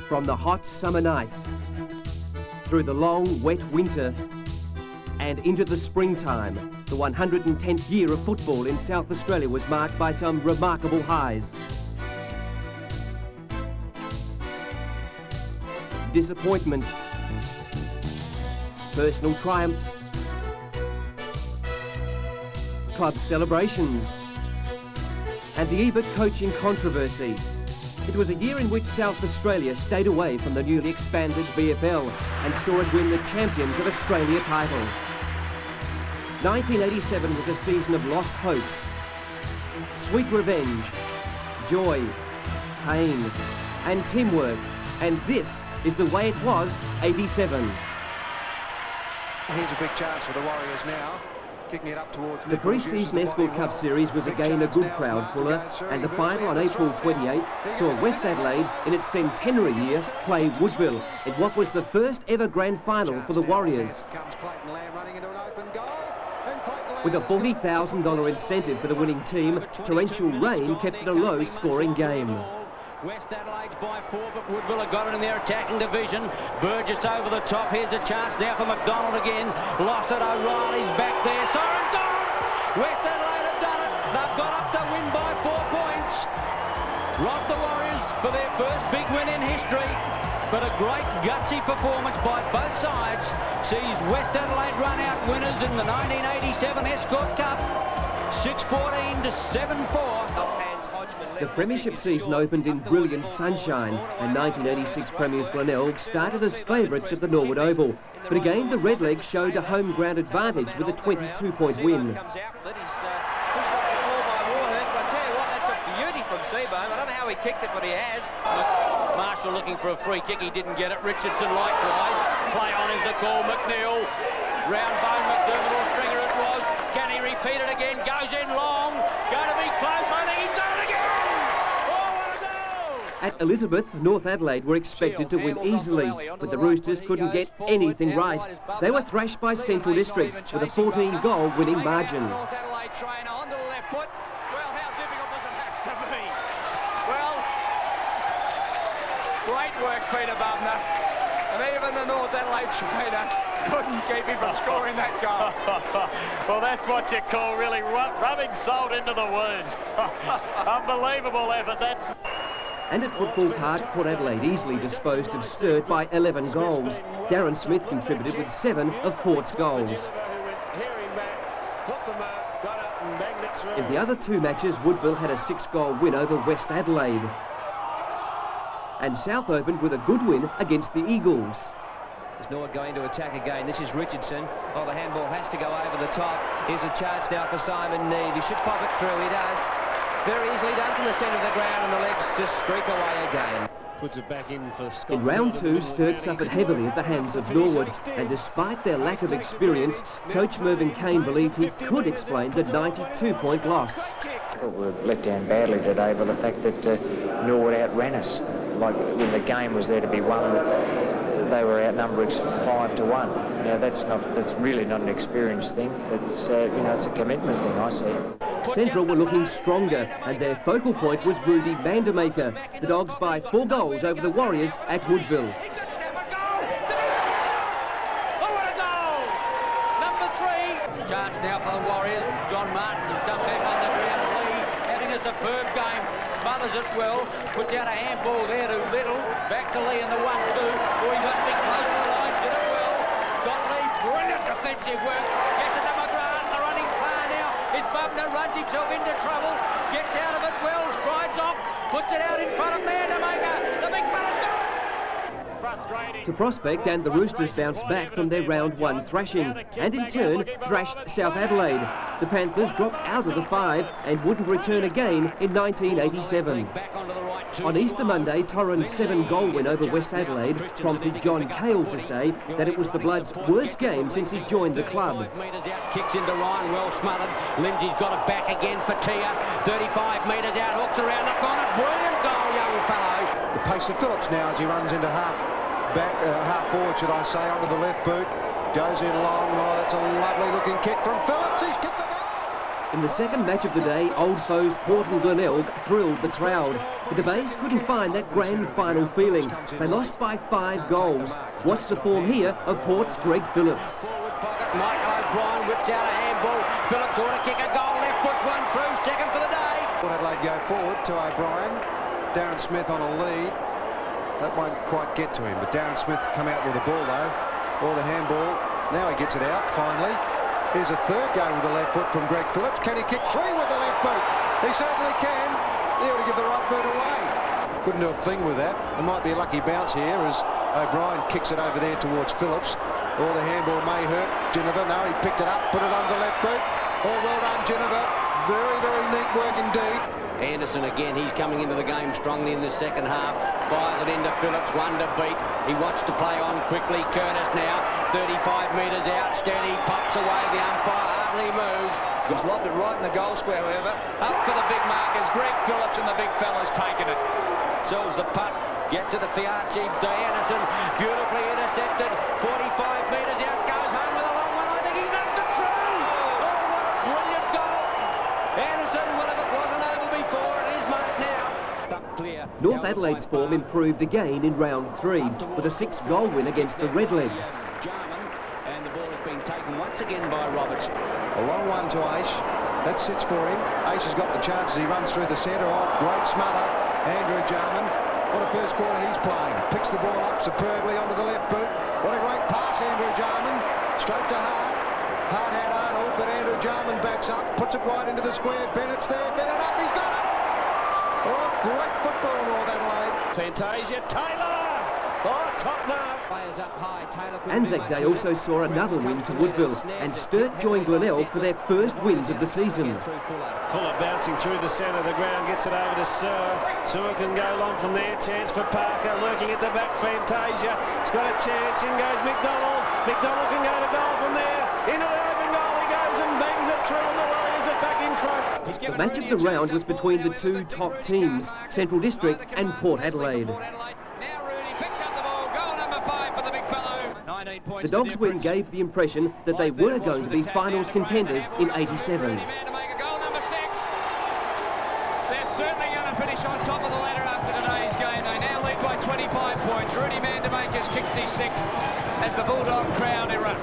From the hot summer nights, through the long wet winter and into the springtime, the 110th year of football in South Australia was marked by some remarkable highs. Disappointments, personal triumphs, club celebrations, and the Ebert coaching controversy. It was a year in which South Australia stayed away from the newly expanded VFL and saw it win the Champions of Australia title. 1987 was a season of lost hopes, sweet revenge, joy, pain, and teamwork. And this is the way it was 87. Here's a big chance for the Warriors now. Kicking it up towards the pre-season Escort Cup Series was again a good crowd puller, and the final on April 28th saw West Adelaide, in its centenary year, play Woodville in what was the first ever grand final for the Warriors. With a $40,000 incentive for the winning team, torrential rain kept it a low-scoring game. West Adelaide's by 4, but Woodville have got it in their attacking division. Burgess over the top. Here's a chance now for McDonald again. Lost it. O'Reilly's back there. Soren's gone! West Adelaide have done it. They've got up to win by 4 points. Robbed the Warriors for their first big win in history. But a great gutsy performance by both sides sees West Adelaide run out winners in the 1987 Escort Cup. 6-14 to 7-4. The premiership season opened in brilliant sunshine, and 1986 premiers Glenelg started as favourites at the Norwood Oval. But again, the Redlegs showed a home ground advantage with a 22-point win. Pushed up the ball by Warhurst, but I tell you what, that's a beauty from Seabohm. I don't know how he kicked it, but he has. Marshall looking for a free kick, he didn't get it. Richardson likewise. Play on is the call. McNeil, round bone, McDermott or Stringer it was. Can he repeat it again? Goes in long. Going to be close. I think he's got it again. At Elizabeth, North Adelaide were expected to win easily, but the Roosters couldn't get anything right. They were thrashed by Central District with a 14-goal winning margin. North Adelaide trainer onto the left foot. Well, how difficult does it have to be? Well, great work, Peter Bubner. And even the North Adelaide trainer couldn't keep him from scoring that goal. Well, that's what you call really rubbing salt into the wounds. Unbelievable effort that. And at Football Park, Port Adelaide easily disposed of Sturt by 11 goals. Darren Smith contributed with 7 of Port's goals. In the other 2 matches, Woodville had a 6-goal win over West Adelaide. And South opened with a good win against the Eagles. There's Norwood going to attack again. This is Richardson. Oh, the handball has to go over the top. Here's a chance now for Simon Need. He should pop it through. He does. Very easily done from the centre of the ground, and the legs just streak away again. Puts it back in for Scott. In round 2, Sturt suffered heavily at the hands of Norwood, and despite their lack of experience, coach Mervyn Kane believed he could explain the 92-point loss. I thought we were let down badly today by the fact that Norwood outran us. Like when the game was there to be won, they were outnumbered 5-1. Now that's really not an experience thing. It's it's a commitment thing, I see. Central were looking stronger, and their focal point was Rudy Vandermaker. The Dogs by 4 goals over the Warriors at Woodville. Chance now for the Warriors. John Martin has come back on the ground. Lee having a superb game. Smothers it well. Puts out a handball there to Little. Back to Lee in the 1-2. Oh, he must be close to the line. Did it well. Scott Lee, brilliant defensive work. Gets it to McGrath. The running player now is Bubner. Runs himself into trouble. Gets out of it well. Strides off. Puts it out in front of Vandermaker. The big fella's got it. To Prospect, and the Roosters bounced back from their round 1 thrashing, and in turn thrashed South Adelaide. The Panthers dropped out of the 5 and wouldn't return again in 1987. On Easter Monday, Torren's 7-goal win over West Adelaide prompted John Cale to say that it was the Bloods' worst game since he joined the club. Kicks into Ryan, well smothered. Lindsay's got it back again for Tia. 35 metres out, hooks around the corner. Brilliant goal, young fellow. The pace of Phillips now as he runs into half forward, should I say, onto the left boot. Goes in long. Oh, that's a lovely looking kick from Phillips. He's kicked a goal. In the second match of the day, old foes Port and Glenelg thrilled the crowd. But the Bays couldn't find that grand final feeling. They lost by 5 goals. Watch the form here of Port's Greg Phillips. Forward pocket, Michael O'Brien whips out a handball. Phillips ought to kick a goal, left foot's one through, second for the day. Port Adelaide go forward to O'Brien. Darren Smith on a lead. That won't quite get to him, but Darren Smith come out with the ball though. Or the handball. Now he gets it out, finally. Here's a third go with the left foot from Greg Phillips. Can he kick 3 with the left boot? He certainly can. He ought to give the right boot away. Couldn't do a thing with that. There might be a lucky bounce here as O'Brien kicks it over there towards Phillips. Or the handball may hurt Ginniver. No, he picked it up, put it under the left boot. Oh, well done, Ginniver. Very, very neat work indeed. Anderson again, he's coming into the game strongly in the second half. Fires it into Phillips, one to beat. He wants to play on quickly. Curtis now, 35 metres out, steady, pops away, the umpire hardly moves. He's lobbed it right in the goal square, however. Up for the big markers, Greg Phillips, and the big fella's taken it. Sells the putt, gets it to Fiarchi, Anderson, beautifully intercepted, 45 metres out, goes home with a long one. I think he knocked it through. Oh, what a brilliant goal. Anderson, well, if it wasn't over before, it is marked now. Clear. North Adelaide's form improved again in round 3 with a 6-goal win against the Redlegs. Jarman, and the ball has been taken once again by Roberts. A long one to Aish. That sits for him. Aish has got the chance as he runs through the centre. Oh, great smother. Andrew Jarman. What a first quarter he's playing. Picks the ball up superbly onto the left boot. What a great pass, Andrew Jarman. Straight to Hart. Hart had Arnold, but Andrew Jarman backs up. Puts it right into the square. Bennett's there. Bennett up. He's got it. Oh, great football, North Adelaide. Fantasia. Taylor. Oh, top mark. Players up high. Taylor Anzac Day also saw another win to Woodville, and Sturt joined Glenelg for their first wins of the season. Fuller bouncing through the centre of the ground, gets it over to Sewer. Sewer can go long from there. Chance for Parker, lurking at the back. Fantasia. He's got a chance. In goes McDonald. McDonald can go to goal from there. Into the open goal he goes and bangs it through, and the Warriors are back in front. The match of the round was between the 2 top teams, Central District and Port Adelaide. The Dogs' win gave the impression that they were going to be finals contenders in '87. They're certainly going to finish on top of the ladder after today's game. They now lead by 25 points. Rudy Mandemaker's kicked his 6th as the Bulldog crowd erupt.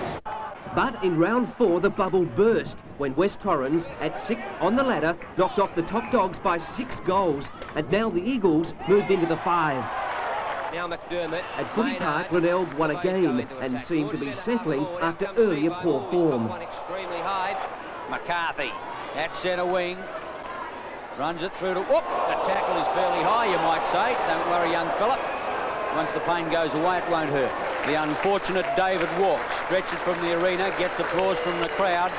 But in round 4, the bubble burst when West Torrens, at 6th on the ladder, knocked off the top Dogs by 6 goals, and now the Eagles moved into the 5. Now McDermott. At Footy Park, Glenelg won a game and seemed to be settling after earlier poor form. Extremely high. McCarthy at centre wing. Runs it through to... Whoop! The tackle is fairly high, you might say. Don't worry, young Phillip. Once the pain goes away, it won't hurt. The unfortunate David Walk stretches from the arena, gets applause from the crowd.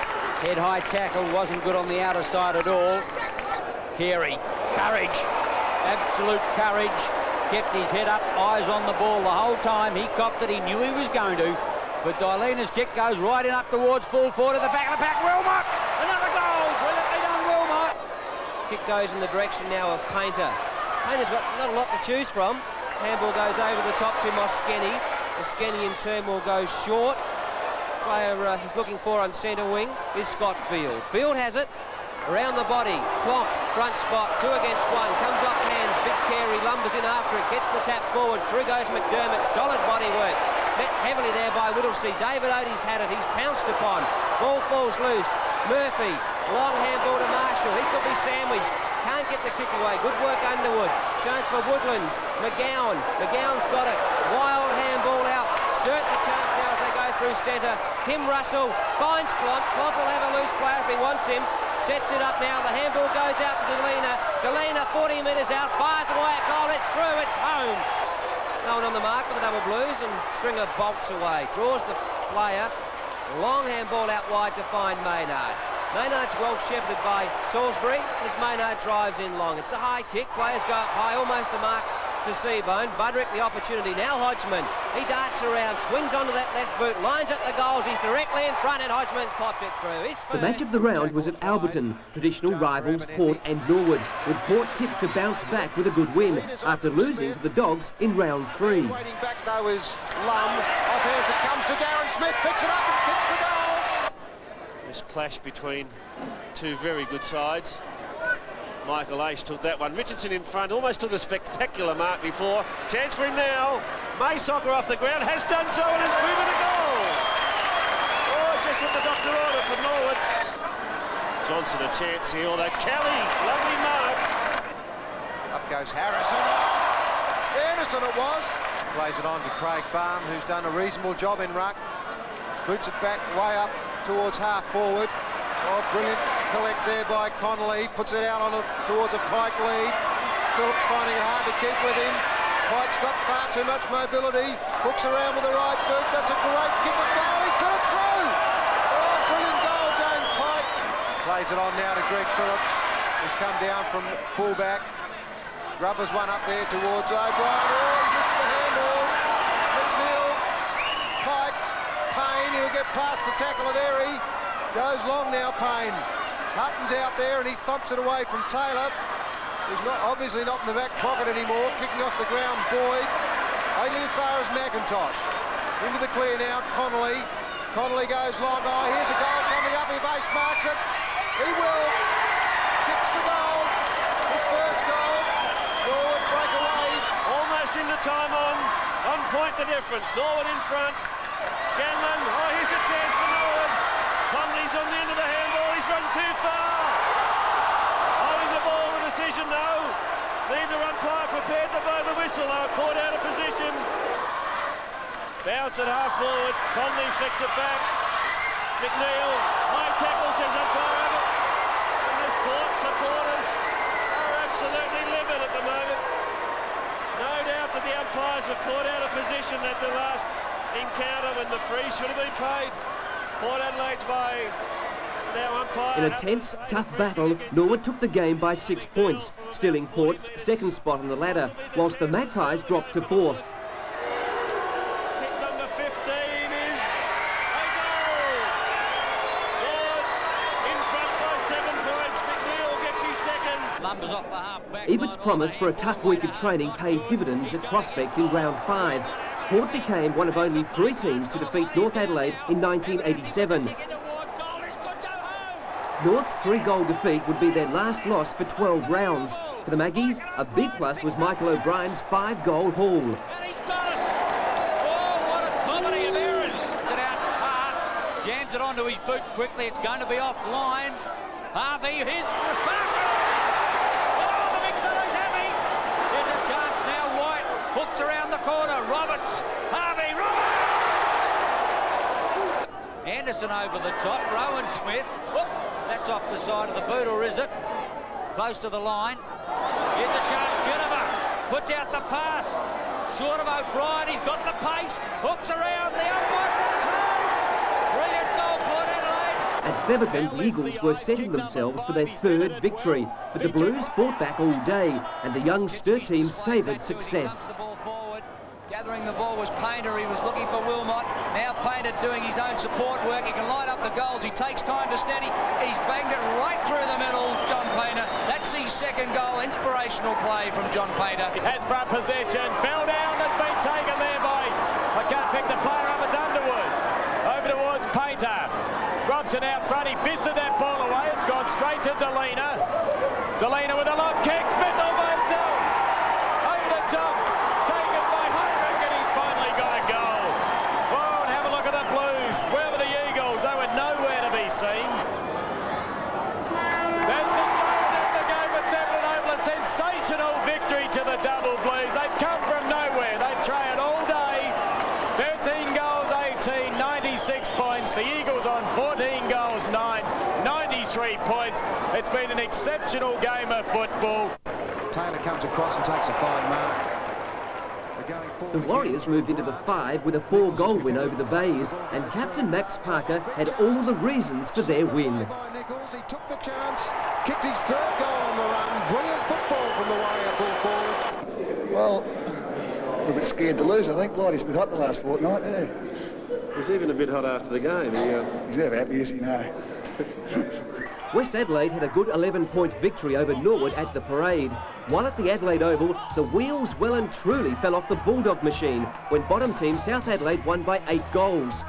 Head-high tackle wasn't good on the outer side at all. Carey, courage, absolute courage. Kept his head up, eyes on the ball the whole time. He copped it, he knew he was going to. But Dylena's kick goes right in up towards full forward at the back of the pack. Wilmot! Another goal! Brilliantly done, Wilmot! Kick goes in the direction now of Painter. Painter's got not a lot to choose from. Handball goes over the top to Moskeni. Moskeni in turn will go short. Player he's looking for on centre wing is Scott Field. Field has it. Around the body, Plomp, front spot, 2 against 1, comes off hands, Big Carey lumbers in after it, gets the tap forward, through goes McDermott, solid body work, met heavily there by Whittlesea. David Oatey's had it, he's pounced upon, ball falls loose, Murphy, long handball to Marshall, he could be sandwiched, can't get the kick away, good work Underwood, chance for Woodlands, McGowan's got it, wild handball out, Sturt the chance now as they go through centre, Kim Russell finds Klomp, Klomp will have a loose player if he wants him, sets it up now, the handball goes out to Delena 40 metres out, fires away a goal, it's through, it's home. No one on the mark for the double blues, and Stringer bolts away, draws the player, long handball out wide to find Maynard. Maynard's well shepherded by Salisbury as Maynard drives in long. It's a high kick, players go up high, almost a mark to Seabone. Budrick the opportunity, now Hodgman, he darts around, swings onto that left boot, lines up the goals, he's directly in front and Hodgman's popped it through. The match of the round was at Alberton, traditional rivals Port and Norwood, with Port tipped to bounce back with a good win after losing to the Dogs in round 3. Waiting back though is Lum, off hands it comes to Darren Smith, picks it up and kicks the goal. This clash between two very good sides. Michael Aish took that one. Richardson in front, almost took a spectacular mark before. Chance for him now. May soccer off the ground, has done so and has proven a goal. Oh, just what the doctor ordered for Norwood. Johnson a chance here, although Kelly, lovely mark. Up goes Harrison. Anderson it was. Plays it on to Craig Baum, who's done a reasonable job in ruck. Boots it back way up towards half forward. Oh, brilliant collect there by Connolly. Puts it out towards a Pike lead. Phillips finding it hard to keep with him. Pike's got far too much mobility. Hooks around with the right boot. That's a great kick at goal. He's put it through. Oh, brilliant goal, James Pike. Plays it on now to Greg Phillips, who's come down from fullback. Grubbers one up there towards O'Brien. Oh, he missed the handball. McNeil, Pike, Payne. He'll get past the tackle of Erie. Goes long now, Payne. Hutton's out there and he thumps it away from Taylor, who's obviously not in the back pocket anymore. Kicking off the ground, Boyd. Only as far as McIntosh. Into the clear now, Connolly. Connolly goes long. Oh, here's a goal coming up. He base marks it. He will. Kicks the goal. His first goal. Norwood break away. Almost into time on point the difference. Norwood in front. Scanlon. Oh, here's a chance for Norwood. Conley's on the end of the handball. He's run too far. Holding the ball, the decision no. Neither umpire prepared to blow the whistle. They were caught out of position. Bounce it half forward. Conley flicks it back. McNeil, high tackle, says umpire have it. And this court supporters are absolutely livid at the moment. No doubt that the umpires were caught out of position at the last encounter when the free should have been paid. Port Adelaide's by now umpire. In a tense, tough battle, Norwood took the game by 6 points, stealing Port's second spot on the ladder, whilst the Magpies dropped to fourth. Kick number 15 is a goal. Norwood in front by 7 points. McNeil gets his second. Lumbers off the half back. Ebert's promise for a tough week of training paid dividends at Prospect in round 5. Port became one of only 3 teams to defeat North Adelaide in 1987. North's 3-goal defeat would be their last loss for 12 rounds. For the Maggies, a big plus was Michael O'Brien's 5-goal haul. And he's got it! Oh, what a comedy of errors! Puts it out hard, jams it onto his boot quickly. It's going to be offline. Harvey, his Parker! Oh, the big fellow's happy! There's a chance now. White hooks around the corner. Roberts, Harvey, Roberts! Anderson over the top. Rowan Smith. Whoop, that's off the side of the boot, or is it? Close to the line. Here's a chance. Jennifer puts out the pass. Short of O'Brien. He's got the pace. Hooks around. The umpire said it's home. Brilliant goal, Port Adelaide. At Theberton, the Eagles were setting themselves for their 3rd victory, but the Blues fought back all day, and the young Sturt team savoured success. Gathering the ball was Painter. He was looking for Wilmot. Now Painter doing his own support work. He can line up the goals. He takes time to steady. He's banged it right through the middle, John Painter. That's his 2nd goal. Inspirational play from John Painter. Has front possession. Fell down. It's been taken there by, I can't pick the player up. It's Underwood. Over towards Painter. Robson out front. He fisted that ball away. It's gone straight to Delina. Delina with a long kick. Smith all by himself. Over the top. Where were the Eagles? They were nowhere to be seen. There's the side of the game with Devlin Oval. A sensational victory to the Double Blues. They've come from nowhere. They've trailed all day. 13 goals, 18, 96 points. The Eagles on 14 goals, 9, 93 points. It's been an exceptional game of football. Taylor comes across and takes a fine mark. The Warriors moved into the 5 with a 4-goal win over the Bays, and captain Max Parker had all the reasons for their win. He took the chance, kicked his 3rd goal on the run. Brilliant football from the Warrior full forward. Well, we're a bit scared to lose, I think. Blighty's been hot the last fortnight, yeah. He's even a bit hot after the game. He's never happy, is he? No. West Adelaide had a good 11-point victory over Norwood at the Parade. While at the Adelaide Oval, the wheels well and truly fell off the Bulldog machine when bottom team South Adelaide won by 8 goals.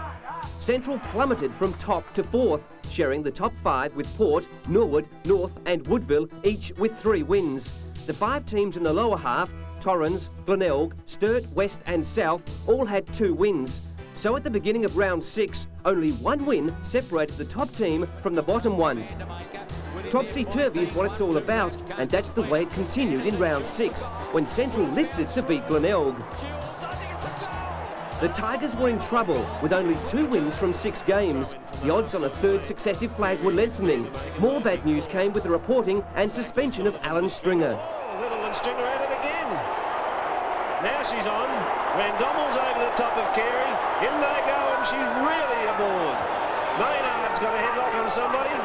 Central plummeted from top to fourth, sharing the top 5 with Port, Norwood, North and Woodville, each with 3 wins. The 5 teams in the lower half, Torrens, Glenelg, Sturt, West and South, all had 2 wins. So at the beginning of round 6, only 1 win separated the top team from the bottom one. Topsy-turvy is what it's all about, and that's the way it continued in round 6, when Central lifted to beat Glenelg. The Tigers were in trouble, with only 2 wins from 6 games. The odds on a 3rd successive flag were lengthening. More bad news came with the reporting and suspension of Alan Stringer. Little and Stringer at it again. Now she's on. Van Dommel's over the top of Carey. In they go, and she's really aboard. Maynard's got a headlock on somebody.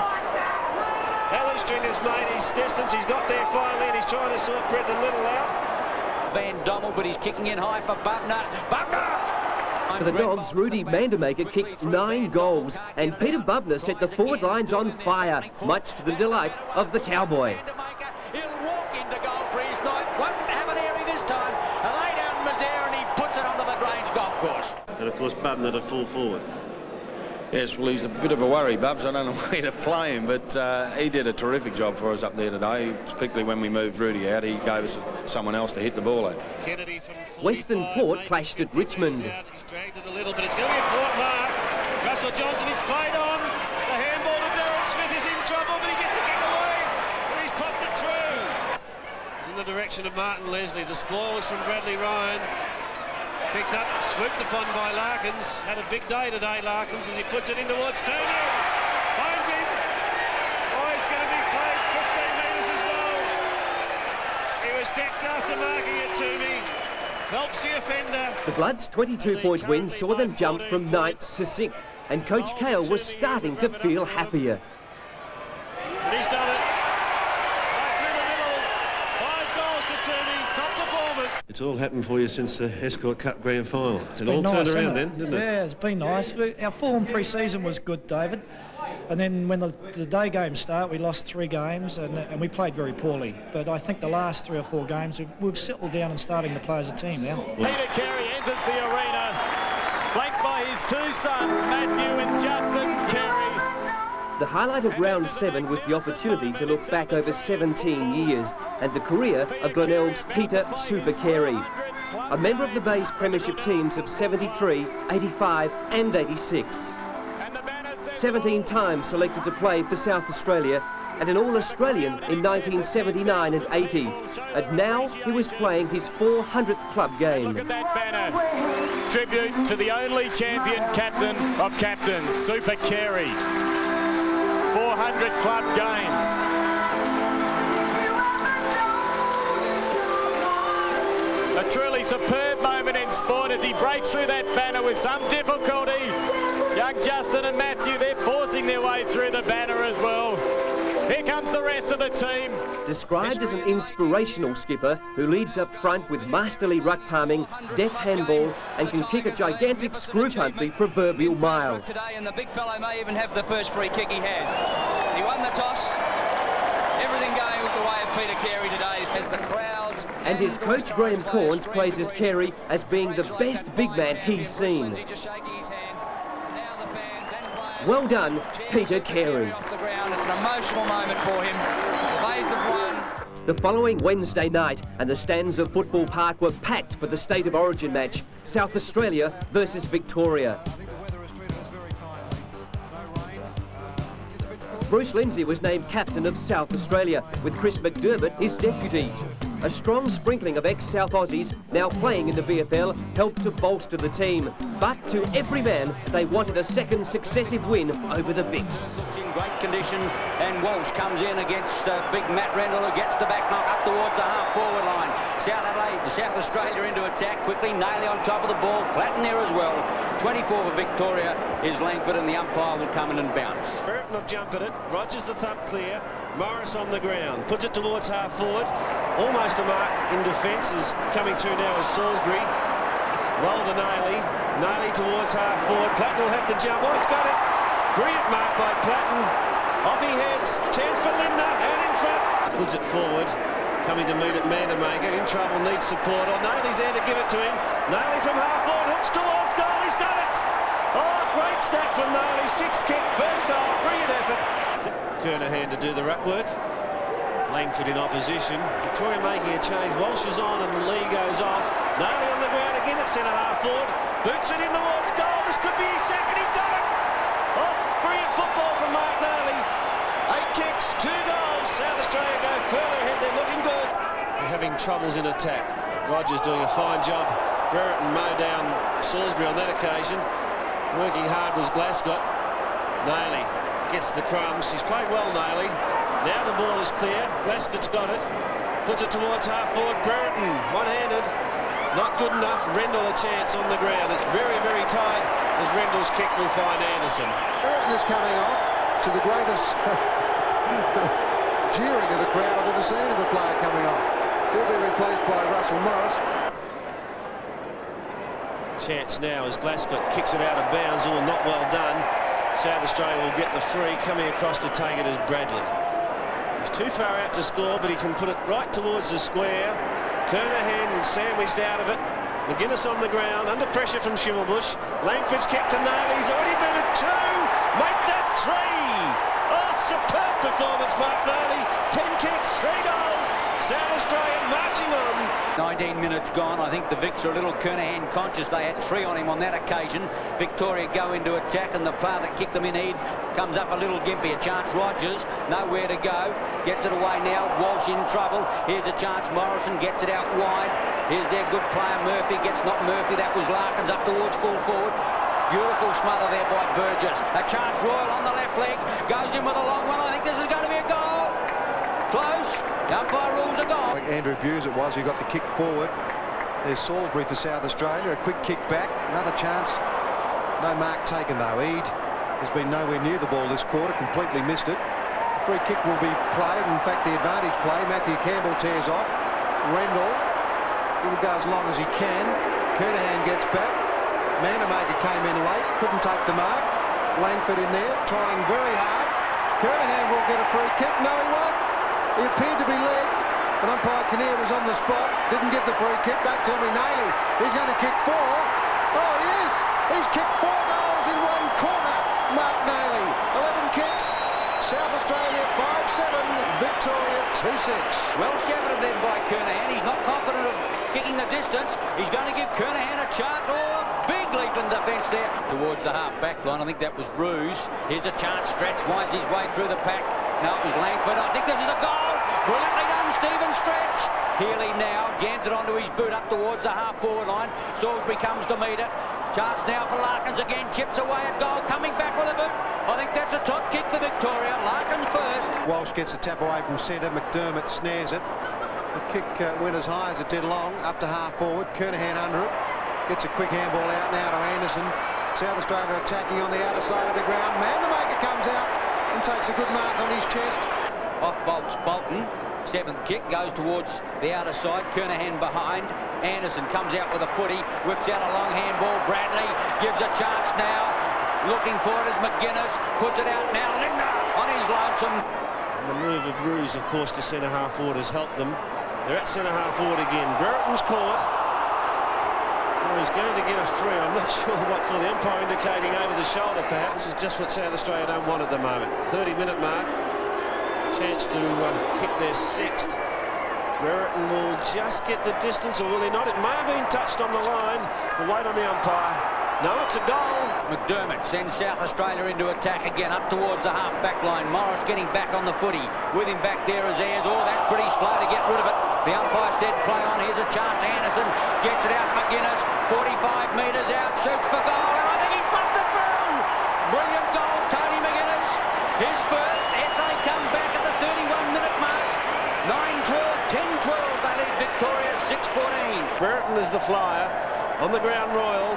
Alan Stringer's made his distance. He's got there finally, and he's trying to sort Brendan Little out. Van Dommel, but he's kicking in high for Bubner. Bubner! For the Dogs, Rudy Mandermaker kicked 9 goals, and Peter Bubner set the forward lines on fire, much to the delight of the Cowboy. He'll walk into goal for his ninth. Won't have an airy this time. A lay down Mazaire, and he puts it onto the Grange golf course. And of course, Bubner to full forward. Yes, well, he's a bit of a worry, Bubs. I don't know where to play him, but he did a terrific job for us up there today, particularly when we moved Rudy out. He gave us someone else to hit the ball at. Western Port clashed at Richmond. He's dragged it a little, but it's going to be a Port mark. Russell Johnson is played on. The handball to Darren Smith is in trouble, but he gets a kick away, and he's popped it through. He's in the direction of Martin Leslie. The spoil was from Bradley Ryan. Picked up, swooped upon by Larkins. Had a big day today, Larkins, as he puts it in towards Tooney. Finds him. Oh, he's going to be played 15 metres as well. He was decked after marking it, Tooney. Helps the offender. The Bloods' 22-point win saw them jump from 9th to 6th, and Coach Cale was starting to feel happier. And he's done it. Right through the middle. 5 goals to Tooney. Top performance. It's all happened for you since the Escort Cup Grand Final. It all turned around then, didn't it? Yeah, it's been nice. Our form pre-season was good, David. And then when the day games start, we lost 3 games and we played very poorly. But I think the last 3 or 4 games, we've settled down and starting to play as a team now. Peter Carey enters the arena, flanked by his 2 sons, Matthew and Justin Carey. The highlight of round 7 was the opportunity to look back over 17 years and the career of Glenelg's Peter Super Carey, a member of the Bay's premiership teams of 73, 85 and 86. 17 times selected to play for South Australia and an All-Australian in 1979 and 80. And now he was playing his 400th club game. Look at that banner. Tribute to the only champion captain of captains, Super Carey. 400 club games. A truly superb moment in sport as he breaks through that banner with some difficulty. Young Justin and Matthew, they're forcing their way through the banner as well. Here comes the rest of the team. Described as an inspirational skipper who leads up front with masterly ruck palming, deft handball and can kick a gigantic screw punt the proverbial mile. Today, and the big fellow may even have the first free kick he has. He won the toss. Everything going with the way of Peter Carey today as the crowds. And his coach Graham Corns praises Carey as being the best big man he's seen. Well done, Peter Carey. It's an emotional moment for him. The Bays have won. The following Wednesday night, and the stands of Football Park were packed for the State of Origin match, South Australia versus Victoria. Bruce Lindsay was named captain of South Australia, with Chris McDermott his deputy. A strong sprinkling of ex-South Aussies now playing in the VFL helped to bolster the team. But to every man, they wanted a second successive win over the Vics. In great condition, and Walsh comes in against big Matt Rendell, who gets the back knock up towards the half-forward line. South Australia into attack quickly. Nailey on top of the ball. Clatton there as well. 24 for Victoria is Langford, and the umpire will come in and bounce. Burton will jump at it. Rogers the thump clear. Morris on the ground. Puts it towards half-forward. Almost a mark in defence is coming through now as Salisbury. Well to Nailey. Nailey towards half-forward. Platten will have to jump. Oh, he's got it. Brilliant mark by Platten. Off he heads. Chance for Limner. And in front. Puts it forward. Coming to meet it, Mandermaker. In trouble, needs support. Oh, Nailey's there to give it to him. Nailey from half-forward. Hooks towards goal. He's got it. Oh, great snap from Noley. 6 kick, first goal, brilliant effort. Kernahan to do the ruck work. Langford in opposition. Victoria making a change. Walsh is on and Lee goes off. Noley on the ground again at centre half forward. Boots it in towards goal. This could be his second. He's got it. Oh, brilliant football from Mark Noley. 8 kicks, 2 goals. South Australia go further ahead. They're looking good. They're having troubles in attack. Rogers doing a fine job. Brereton mow down Salisbury on that occasion. Working hard was Glasgow. Noley gets the crumbs. He's played well, Noley. Now the ball is clear. Glasgow's got it. Puts it towards half forward. Brereton, one-handed. Not good enough. Rendell a chance on the ground. It's very, very tight as Rendell's kick will find Anderson. Brereton is coming off to the greatest jeering of a crowd I've ever seen of a player coming off. He'll be replaced by Russell Morris. Chance now as Glasgow kicks it out of bounds. All not well done. South Australia will get the free. Coming across to take it as Bradley. He's too far out to score, but he can put it right towards the square. Kernahan sandwiched out of it. McGuinness on the ground, under pressure from Schimmelbusch. Langford's kicked to Noley. He's already been at 2. Make that 3. Oh, superb performance, Mark Noley. 10 kicks, 3 goals. South Australia marching on. 19 minutes gone. I think the Vics are a little Kernahan conscious. They had 3 on him on that occasion. Victoria go into attack, and the player that kicked them in head comes up a little gimpy. A chance, Rogers, nowhere to go. Gets it away now. Walsh in trouble. Here's a chance. Morrison gets it out wide. Here's their good player, Murphy. Gets not Murphy. That was Larkins up towards full forward. Beautiful smother there by Burgess. A chance, Royal on the left leg. Goes in with a long one. I think this is going to be a goal. Close. The umpire rules a goal. Like Andrew Buse it was, who got the kick forward. There's Salisbury for South Australia. A quick kick back. Another chance. No mark taken though. Eade has been nowhere near the ball this quarter. Completely missed it. The free kick will be played. In fact, the advantage play. Matthew Campbell tears off. Rendell. He will go as long as he can. Kernahan gets back. Manamaker came in late. Couldn't take the mark. Langford in there, trying very hard. Kernahan will get a free kick. No, he won't. He appeared to be legged, but umpire Kinnear was on the spot, didn't give the free kick. Don't tell me Noley, he's going to kick 4. Oh, he is! He's kicked 4 goals in 1 quarter, Mark Noley. 11 kicks, South Australia 5-7, Victoria 2-6. Well shepherded then by Kernahan. He's not confident of kicking the distance. He's going to give Kernahan a chance. Oh, big leap in defence there. Towards the half-back line, I think that was Ruse. Here's a chance, Stretch winds his way through the pack. No, it was Langford. I think this is a goal. Brilliantly done, Stephen Stretch. Healy now jams it onto his boot up towards the half-forward line. Salisbury comes to meet it. Chance now for Larkins again. Chips away at goal. Coming back with a boot. I think that's a top kick for Victoria. Larkins first. Walsh gets a tap away from centre. McDermott snares it. The kick went as high as it did long. Up to half-forward. Kernahan under it. Gets a quick handball out now to Anderson. South Australia attacking on the outer side of the ground. Manamaker comes out and takes a good mark on his chest. Off bolts Bolton. 7th kick goes towards the outer side. Kernahan behind. Anderson comes out with a footy. Whips out a long handball. Bradley gives a chance now. Looking for it is McGuinness. Puts it out now. Lindner on his lonesome. The move of Ruse, of course, to centre half forward has helped them. They're at centre half forward again. Brereton's caught. Oh, he's going to get a free. I'm not sure what for. The umpire indicating over the shoulder, perhaps, is just what South Australia don't want at the moment. 30-minute mark. Chance to kick their 6th. Brereton will just get the distance, or will he not? It may have been touched on the line. We'll wait on the umpire. No, it's a goal. McDermott sends South Australia into attack again, up towards the half-back line. Morris getting back on the footy. With him back there is Ayres. Oh, that's pretty slow to get rid of it. The umpire said play on. Here's a chance. Anderson gets it out. McGuinness, 45 metres out, shoots for goal. And I think he bumped it through. Brilliant goal, Tony McGuinness. His first. SA come back at the 31-minute mark. 9-12, 10-12. They lead Victoria 6-14. Brereton is the flyer. On the ground, Royal.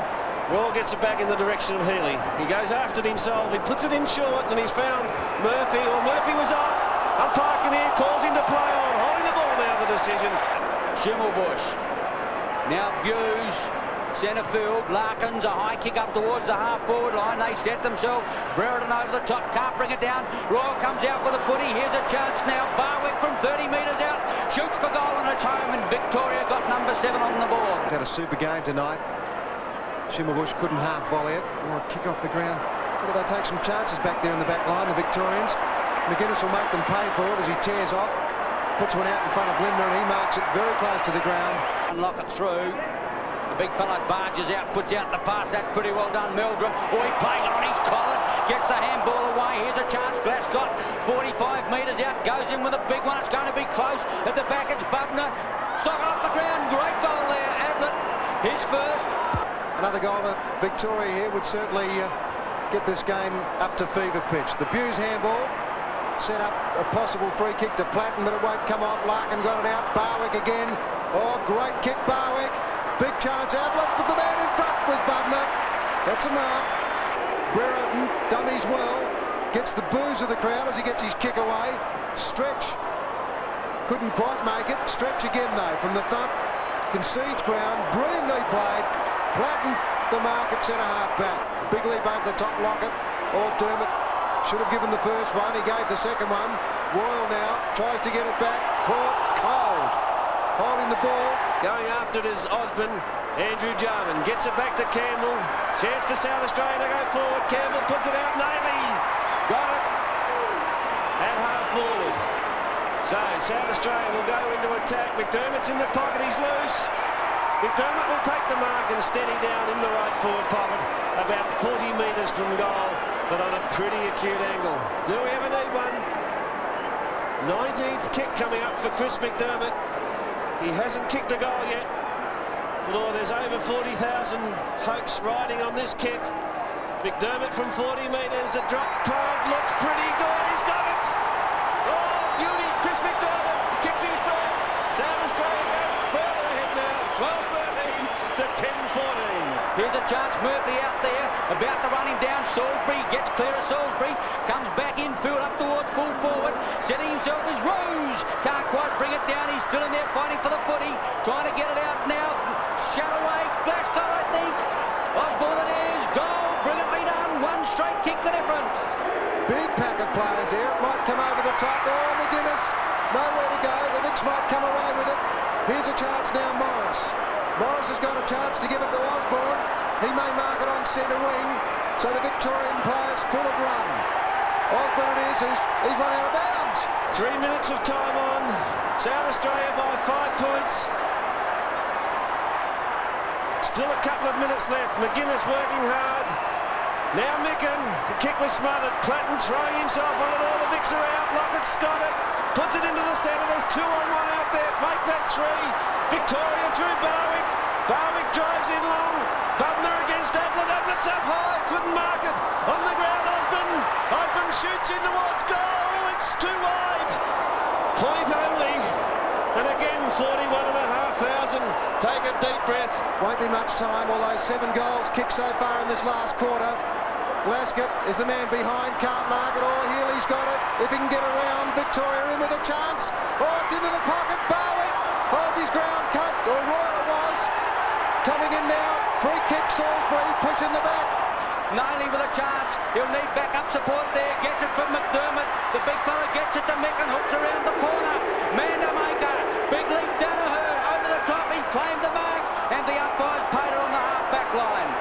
Royal gets it back in the direction of Healy. He goes after it himself. He puts it in short, and he's found Murphy. Well, Murphy was off. Umpire Kinnear calls him to play on. Holding the ball now, the decision. Schimmelbusch. Now Buse. Centre field. Larkins, a high kick up towards the half-forward line. They set themselves. Brereton over the top. Can't bring it down. Royal comes out with a footy. Here's a chance now. Barwick from 30 metres out. Shoots for goal, and it's home. And Victoria got number 7 on the board. Had a super game tonight. Schimmelbusch couldn't half volley it. Oh, kick off the ground. So they take some chances back there in the back line, the Victorians. McGuinness will make them pay for it as he tears off. Puts one out in front of Lindner and he marks it very close to the ground. Unlock it through. The big fellow barges out, puts out the pass. That's pretty well done, Meldrum. Oh, he plays on his collar, gets the handball away. Here's a chance. Glascott, 45 metres out, goes in with a big one. It's going to be close. At the back, it's Bubner. Stock it off the ground. Great goal there, Ablett. His first. Another goal to Victoria here would certainly get this game up to fever pitch. The Buse handball set up a possible free kick to Platten, but it won't come off. Larkin got it out. Barwick again. Oh, great kick, Barwick. Big chance, Ablett, but the man in front was Bubner. That's a mark. Brereton dummies well. Gets the boos of the crowd as he gets his kick away. Stretch couldn't quite make it. Stretch again, though, from the thump. Concedes ground. Brilliantly played. Platten, the mark at centre-half back. Big leap over the top, Lockett. Or Dermott should have given the first one. He gave the second one. Royal now tries to get it back. Caught cold. Holding the ball. Going after it is Osborne. Andrew Jarman gets it back to Campbell. Chance for South Australia to go forward. Campbell puts it out. Navy got it at half forward. So South Australia will go into attack. McDermott's in the pocket. He's loose. McDermott will take the mark and steady down in the right forward pocket, about 40 metres from goal, but on a pretty acute angle. Do we ever need one? 19th kick coming up for Chris McDermott. He hasn't kicked a goal yet, but there's over 40,000 hopes riding on this kick. McDermott from 40 metres, the drop punt looks pretty good. He's got it! Oh, beauty, Chris McDermott kicks his first. South Australia go further ahead now, 12-13 to 10-14. Here's a chance, Murphy out there, about to run him down. Salisbury gets clear of Salisbury, comes back infield up towards full forward, setting himself as Rose. Can't quite bring it down, he's still in there fighting for the footy, trying to get it out now. Shut away, Glasgow, I think. Osborne it is, goal, brilliantly done, one straight kick the difference. Big pack of players here, it might come over the top. Oh, McGuinness, nowhere to go, the Vicks might come away with it. Here's a chance now, Morris. Morris has got a chance to give it to Osborne. He may mark it on centre wing, so the Victorian player's full of run. Osborne it is, he's run out of bounds. 3 minutes of time on, South Australia by 5 points. Still a couple of minutes left, McGuinness working hard. Now Micken, the kick was smothered, Platten throwing himself on it, all the Vicks are out, Lockett's got it, puts it into the centre, there's 2 on 1 out there, make that 3. Victoria through Barwick, Barwick drives in long, Bubner against Ablett, Ablett's up high, couldn't mark it, on the ground Osborne shoots in towards goal, it's too wide, point only, and again 41,500, take a deep breath. Won't be much time, although 7 goals kicked so far in this last quarter. Glascott is the man behind, can't mark it, or Healy's got it. If he can get around, Victoria in with a chance. Oh, it's into the pocket, Barwick holds his ground, cut, or Royal it was. Coming in now, free kick, Salisbury, pushing the back. Noley with a chance, he'll need backup support there, gets it from McDermott, the big fella gets it to Micken, hooks around the corner, Mandamaker, big leap, Danaher, over the top, he claimed the mark, and the umpire's paid her on the half-back line.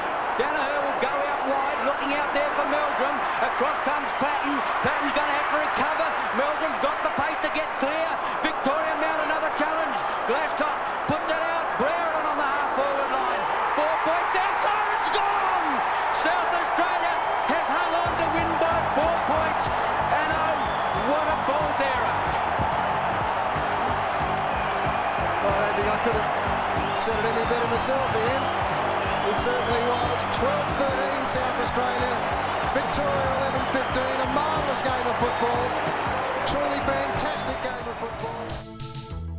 Danaher will go out wide, looking out there for Meldrum, across comes Platten, Platten's going to have to recover, Meldrum's got the pace to get clear, Victoria mount another challenge, Glascott puts it out, Brereton on the half-forward line, 4 points outside, it's gone! South Australia has hung on to win by 4 points, and oh, what a bolt error! I don't think I could have said it any better myself, Ian. It certainly was. 12-13 South Australia, Victoria 11-15, a marvellous game of football, truly fantastic game of football.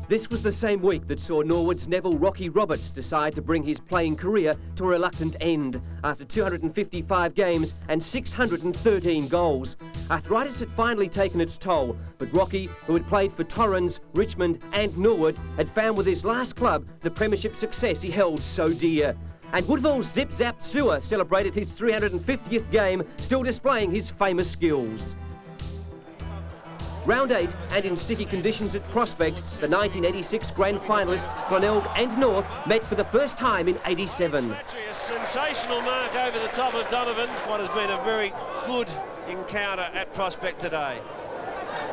This was the same week that saw Norwood's Neville Rocky Roberts decide to bring his playing career to a reluctant end after 255 games and 613 goals. Arthritis had finally taken its toll, but Rocky, who had played for Torrens, Richmond and Norwood, had found with his last club the premiership success he held so dear. And Woodville's Zip Zap Sewer celebrated his 350th game, still displaying his famous skills. Round 8, and in sticky conditions at Prospect, the 1986 grand finalists Glenelg and North met for the first time in 87. A sensational mark over the top of Donovan. What has been a very good encounter at Prospect today.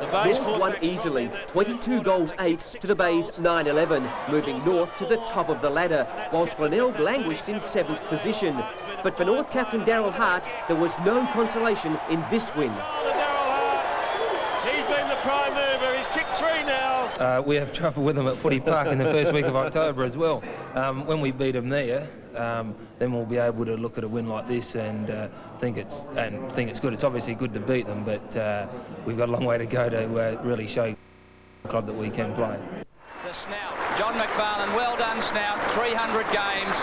The Bays North won easily, 22 goals 8 to the Bays 9-11, moving North to the top of the ladder, whilst Glenelg languished in 7th position. But for North captain Darryl Hart, there was no consolation in this win. He's been the prime mover. He's kicked 3 now. We have trouble with them at Footy Park in the first week of October as well. When we beat them there, then we'll be able to look at a win like this and think it's good. It's obviously good to beat them, but we've got a long way to go to really show the club that we can play. The Snout, John McFarlane, well done Snout, 300 games.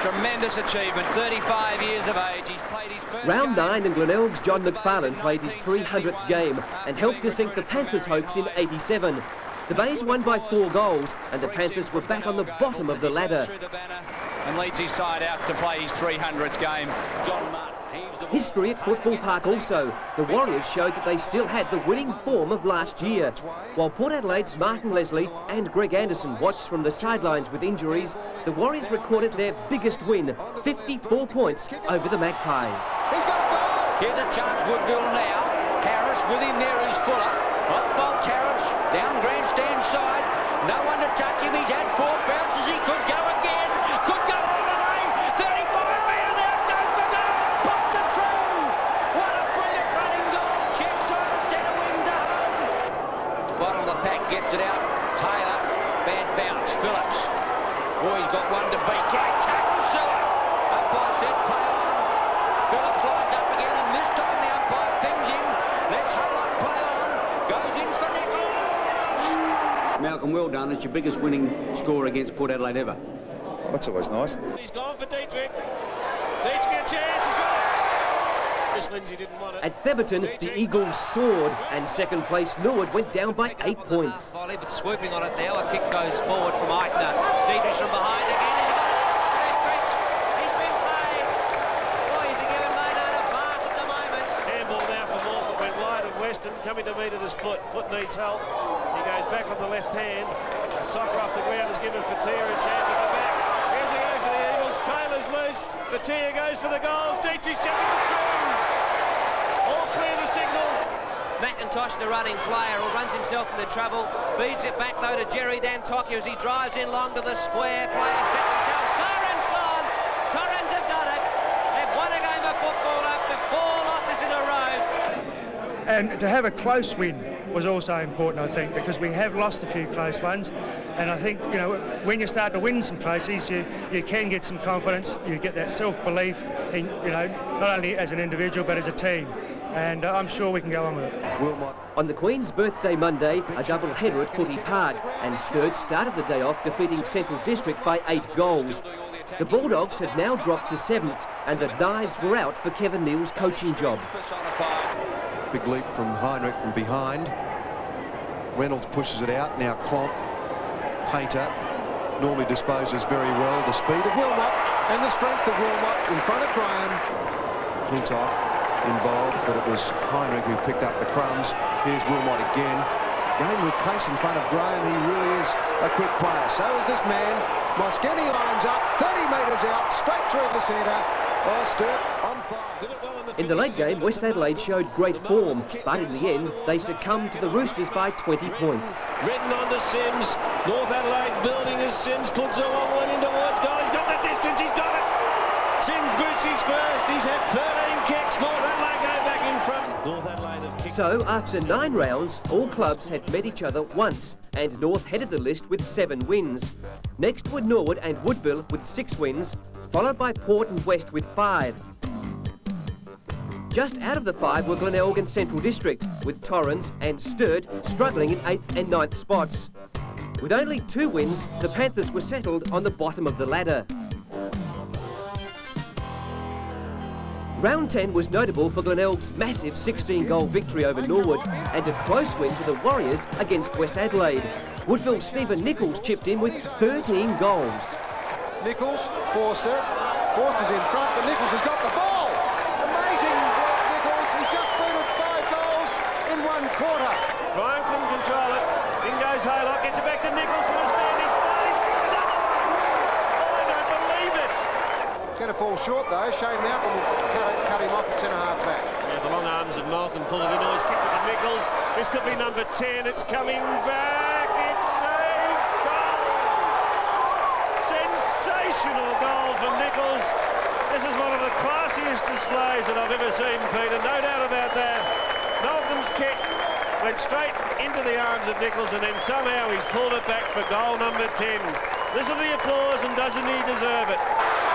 Tremendous achievement, 35 years of age. He's played his first Round game. 9 and Glenelg's John McFarlane played his 300th game and helped to sink the Panthers' hopes in 87. The Bays won by 4 goals and the Panthers were back on the bottom of the ladder. And leads his side out to play his 300th game. John Martin. History at Football Park also. The Warriors showed that they still had the winning form of last year. While Port Adelaide's Martin Leslie and Greg Anderson watched from the sidelines with injuries, the Warriors recorded their biggest win, 54 points over the Magpies. He's got a goal! Here's a chance, Woodville now. Harris with him there is Fuller. Off bolt Harris, down grandstand side. No one to touch him. He's had 4 bounces. He could go again. Could go all the way. 35 metres out. Goes for goal. Pops it through. What a brilliant running goal. Checks on the centre wing to home. Bottom of the pack gets it out. Taylor. Bad bounce. Phillips. Oh, he's got one to beat. Tackle Sewer. Umpire said play on. Phillips lines up again, and this time the umpire pings him. Let's Haylock play on. Goes in for Nichols. Malcolm, well done. It's your biggest winning score against Port Adelaide ever. That's always nice. He's gone for Dietrich. Dietrich a chance. He's got it. Chris Lindsay didn't want it. At Theberton, the Eagles soared and second place Norwood went down by 8 points. Volley, but swooping on it now. A kick goes forward from Eichner. Dietrich from behind again. He's got another one. Dietrich. He's been played. Boy, he's given Maynard a bath at the moment. Handball now for Morpeth. Went wide of Weston. Coming to meet at his foot. Foot needs help. He goes back on the left hand. A soccer off the ground is given Fatia a chance at the back. Here's a go for the Eagles. Taylor's loose. Fatia goes for the goals. Dietrich shepherds it through. All clear the signal. McIntosh, the running player, who runs himself into trouble. Feeds it back though to Jerry Dantocchio as he drives in long to the square. Players set themselves. Soren's gone. Torrens have done it. They've won a game of football after 4 losses in a row. And to have a close win was also important, I think, because we have lost a few close ones. And I think, you know, when you start to win some closes, you can get some confidence. You get that self-belief, in, you know, not only as an individual but as a team. And I'm sure we can go on with it. On the Queen's birthday Monday, a double header at Footy Park, and Sturt started the day off defeating Central District by 8 goals. The Bulldogs had now dropped to 7th, and the Knives were out for Kevin Neal's coaching job. Big leap from Heinrich from behind. Reynolds pushes it out. Now Klomp, Painter, normally disposes very well. The speed of Wilmot and the strength of Wilmot in front of Graham. Flintoff involved, but it was Heinrich who picked up the crumbs. Here's Wilmot again. Going with pace in front of Graham. He really is a quick player. So is this man. Moschetti lines up, 30 metres out, straight through the centre. Oh, Sturt on fire. In the late game, West Adelaide showed great form, but in the end, they succumbed to the Roosters by 20 points. Written on to Sims. North Adelaide building as Sims puts a long one in towards goal. He's got the distance, he's got it. Sims boots his first. He's had 13 kicks. North Adelaide go back in front. North Adelaide have kicked. So, after 9 rounds, all clubs had met each other once, and North headed the list with 7 wins. Next were Norwood and Woodville with 6 wins, followed by Port and West with 5. Just out of the 5 were Glenelg and Central District, with Torrens and Sturt struggling in 8th and 9th spots. With only 2 wins, the Panthers were settled on the bottom of the ladder. Round 10 was notable for Glenelg's massive 16-goal victory over Norwood and a close win for the Warriors against West Adelaide. Woodville's Stephen Nichols chipped in with 13 goals. Nichols, Forster. Forster's in front, but Nichols has got the ball. Amazing work, Nichols. He's just booted 5 goals in 1 quarter. fall short, though. Shane Malcolm will cut him off at centre-half back. Yeah, the long arms of Malcolm pulled it in. Nice kick with the Nichols. This could be number 10. It's coming back. It's a goal! Sensational goal from Nichols. This is one of the classiest displays that I've ever seen, Peter. No doubt about that. Malcolm's kick went straight into the arms of Nichols, and then somehow he's pulled it back for goal number 10. Listen to the applause, and doesn't he deserve it?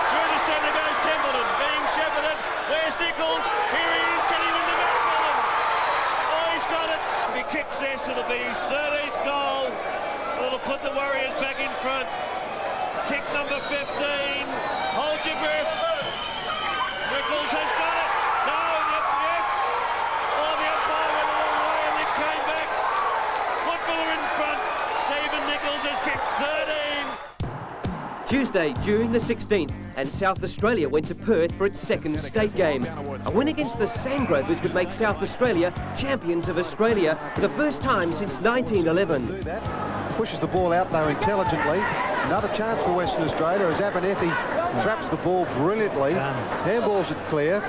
Through the centre goes Templeton, being shepherded. Where's Nichols? Here he is. Can he win the match for them? Oh, he's got it. If he kicks this, it'll be his 13th goal. And it'll put the Warriors back in front. Kick number 15. Hold your breath. Nichols has got it. No, yes. Oh, the umpire went a long way and then came back. Woodville in front. Stephen Nichols has kicked 13. Tuesday during the 16th, and South Australia went to Perth for its second state game. A win against the Sandgropers would make South Australia champions of Australia for the first time since 1911. Pushes the ball out, though, intelligently. Another chance for Western Australia as Abernethy traps the ball brilliantly. Handballs it clear.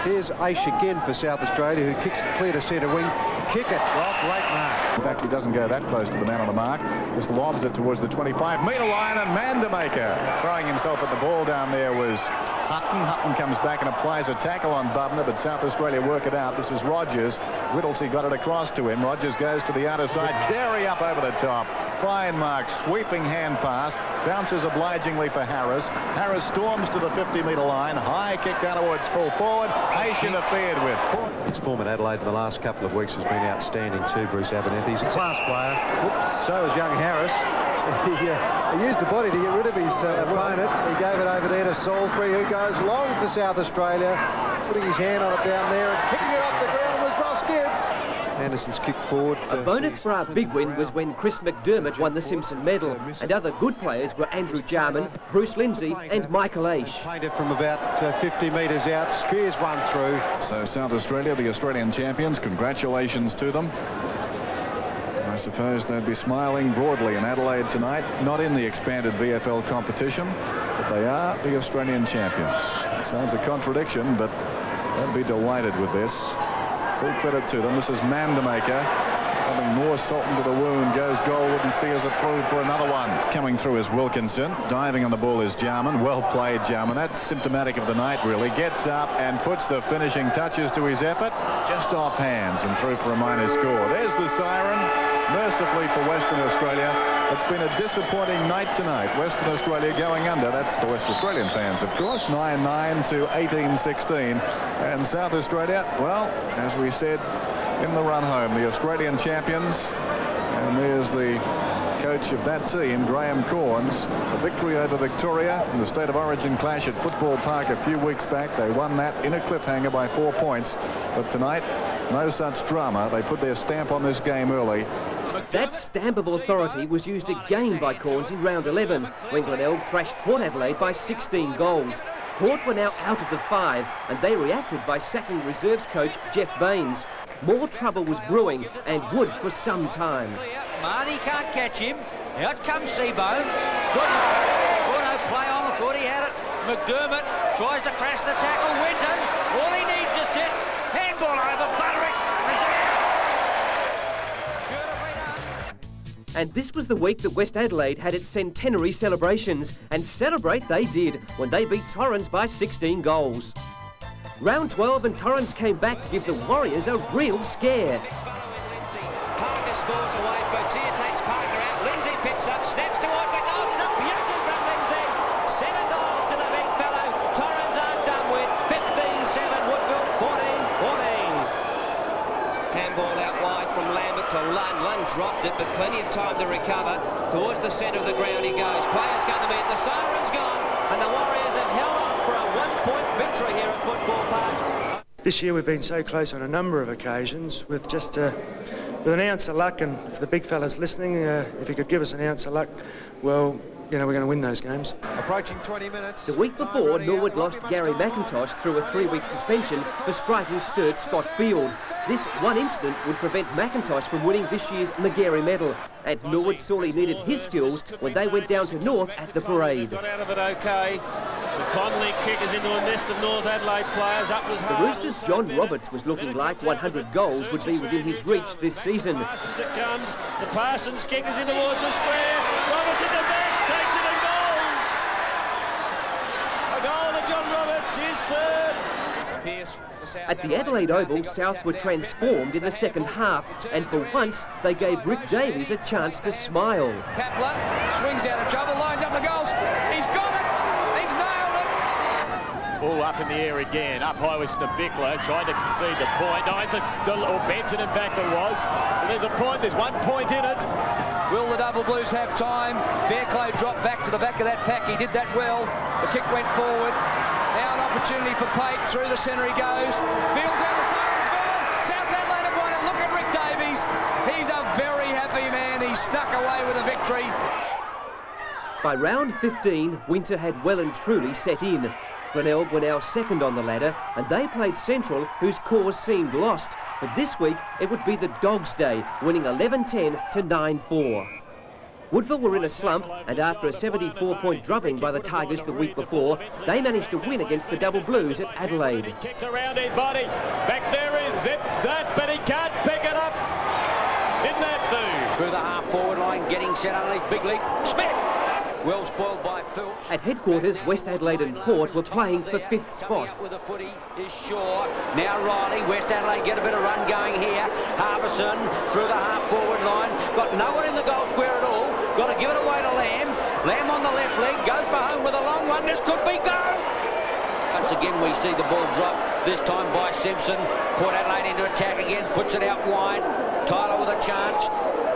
Here's Aish again for South Australia, who kicks it clear to centre wing. Kick it. Oh, great mark. In fact, he doesn't go that close to the man on the mark. Just lobs it towards the 25-metre line, and Mandamaker throwing himself at the ball down there was Hutton. Hutton comes back and applies a tackle on Bubner, but South Australia work it out. This is Rogers. Whittlesey got it across to him. Rogers goes to the outer side. Carey up over the top. Fine mark. Sweeping hand pass. Bounces obligingly for Harris. Harris storms to the 50-metre line. High kick down towards full forward. Aish interfered with. His form at Adelaide in the last couple of weeks has been outstanding too, Bruce Abernethy. He's a class player. Whoops, so is young Harris. He used the body to get rid of his opponent. He gave it over there to Salisbury, who goes long for South Australia, putting his hand on it down there and kicking it off the ground was Ross Gibbs. Anderson's kick forward. A bonus for our big win was when Chris McDermott won the Simpson medal, and other good players were Andrew Jarman, Bruce Lindsay and Michael Aish. Painted from about 50 metres out, spears one through. So South Australia, the Australian champions, congratulations to them. I suppose they'd be smiling broadly in Adelaide tonight, not in the expanded VFL competition, but they are the Australian champions. Sounds a contradiction, but they'll be delighted with this. Full credit to them. This is Mandamaker. Adding more salt into the wound goes Goldwood and steers it through for another one. Coming through is Wilkinson. Diving on the ball is Jarman. Well played, Jarman. That's symptomatic of the night, really. Gets up and puts the finishing touches to his effort. Just off hands and through for a minor score. There's the siren. Mercifully for Western Australia. It's been a disappointing night tonight. Western Australia going under. That's the West Australian fans, of course. 9-9 to 18-16. And South Australia, well, as we said in the run home, the Australian champions. And there's the coach of that team, Graham Corns. The victory over Victoria in the State of Origin clash at Football Park a few weeks back. They won that in a cliffhanger by 4 points. But tonight, no such drama. They put their stamp on this game early. That stamp of authority was used again by Corns in round 11, when Glenelg thrashed Port Adelaide by 16 goals. Port were now out of the 5, and they reacted by sacking reserves coach Jeff Baines. More trouble was brewing, and would for some time. Marty can't catch him. Out comes Seabone. Good mark. Oh no, play on. I thought he had it. McDermott tries to crash the tackle. Winton. All he needs is hit. Handball over. Butterick. And this was the week that West Adelaide had its centenary celebrations, and celebrate they did when they beat Torrens by 16 goals. Round 12 and Torrens came back to give the Warriors a real scare. Parker scores away. Botier takes Parker out. Lindsay picks up, snaps towards the goal. It's a beauty from Lindsay. 7 goals to the big fellow. Torrens aren't done with. 15-7. Woodville 14-14. Handball out wide from Lambert to Lund. Lund dropped it, but plenty of time to recover. Towards the centre of the ground he goes. Players going to meet. The siren's gone, and the Warriors have held on for a 1-point victory here at Football Park. This year we've been so close on a number of occasions with just with an ounce of luck, and for the big fellas listening, if you could give us an ounce of luck, well, you know, we're going to win those games. Approaching 20 minutes. The week before, Norwood lost Gary McIntosh through a 3-week suspension for striking Sturt Scott Field. This one incident would prevent McIntosh from winning this year's Magarey medal, and Norwood sorely needed his skills when they went down to North at the parade. Got out of it okay. Conley kick is into a nest of North Adelaide players. Up was The Roosters' John Roberts was looking like 100 goals would be within his reach this season. Parsons it comes. The Parsons kick is in towards the square. Roberts in the back, takes it and goals. A goal to John Roberts, his third. At the Adelaide Oval, South were transformed in the second half, and for once they gave Rick Davies a chance to smile. Kapler swings out of trouble, lines up the goals. He's got it. He's nailed it. Ball up in the air again. Up high with Bickler, tried to concede the point. No, it's or Benson, in fact, it was. So there's a point. There's 1 point in it. Will the Double Blues have time? Fairclough dropped back to the back of that pack. He did that well. The kick went forward. Now an opportunity for Pate. Through the centre he goes. Feels out the side's gone. South Adelaide have won it. Look at Rick Davies. He's a very happy man. He snuck away with a victory. By round 15, winter had well and truly set in. Glenelg were now second on the ladder, and they played Central, whose cause seemed lost. But this week, it would be the Dogs' day, winning 11-10 to 9-4. Woodville were in a slump, and after a 74-point drubbing by the Tigers the week before, they managed to win against the Double Blues at Adelaide. He kicks around his body. Back there is Zip Zap, but he can't pick it up. Didn't have to. Through the half-forward line, getting set underneath Big League. Smith! Well spoiled by Phil. At headquarters, West Adelaide and Port were playing for fifth spot. With the footy is Shaw. Now Riley. West Adelaide get a bit of run going here. Harbison through the half-forward line. Got no one in the goal square at all. Got to give it away to Lamb. Lamb on the left leg. Goes for home with a long one. This could be goal. Once again, we see the ball drop. This time by Simpson. Port Adelaide into attack again. Puts it out wide. Tyler with a chance.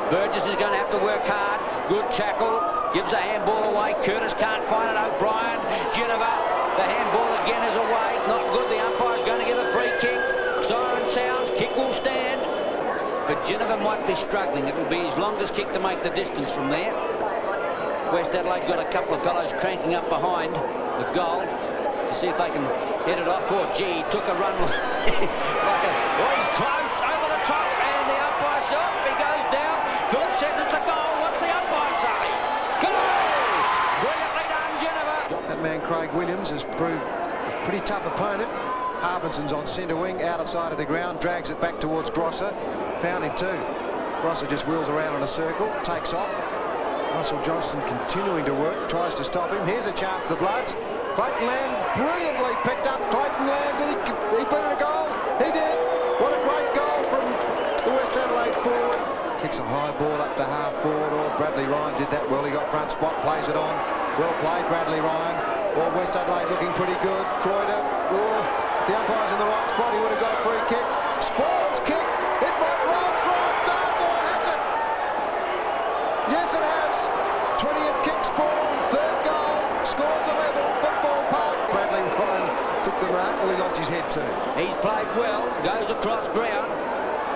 Burgess is going to have to work hard. Good tackle. Gives a handball away. Curtis can't find it. O'Brien. Geneva. The handball again is away. Not good. The umpire's going to give a free kick. Siren sounds. Kick will stand. But Geneva might be struggling. It will be his longest kick to make the distance from there. West Adelaide got a couple of fellows cranking up behind the goal to see if they can hit it off. Oh, gee, he took a run. He's close. Over the top. And the umpire shot. He goes down. Philip says it's a goal. What's the umpire say? Goal! Brilliantly done, Geneva. That man, Craig Williams, has proved a pretty tough opponent. Harbinson's on centre wing, outer side of the ground, drags it back towards Grosser. Found him too. Grosser just wheels around in a circle, takes off. Russell Johnston continuing to work, tries to stop him. Here's a chance, the Bloods. Clayton Lamb brilliantly picked up. Clayton Lamb, did he put in a goal? He did. What a great goal from the West Adelaide forward. Kicks a high ball up to half forward. Oh, Bradley Ryan did that well. He got front spot, plays it on. Well played, Bradley Ryan. Well, West Adelaide looking pretty good. Croyder, oh, if the umpire's in the right spot, he would have got a free kick. Sports kick. It might roll through. It does, or has it? Yes, it has. 20th kick, Spawn. Third goal. Scores a level. Football Park. Bradley Ryan took the mark. Well, he lost his head too. He's played well. Goes across ground.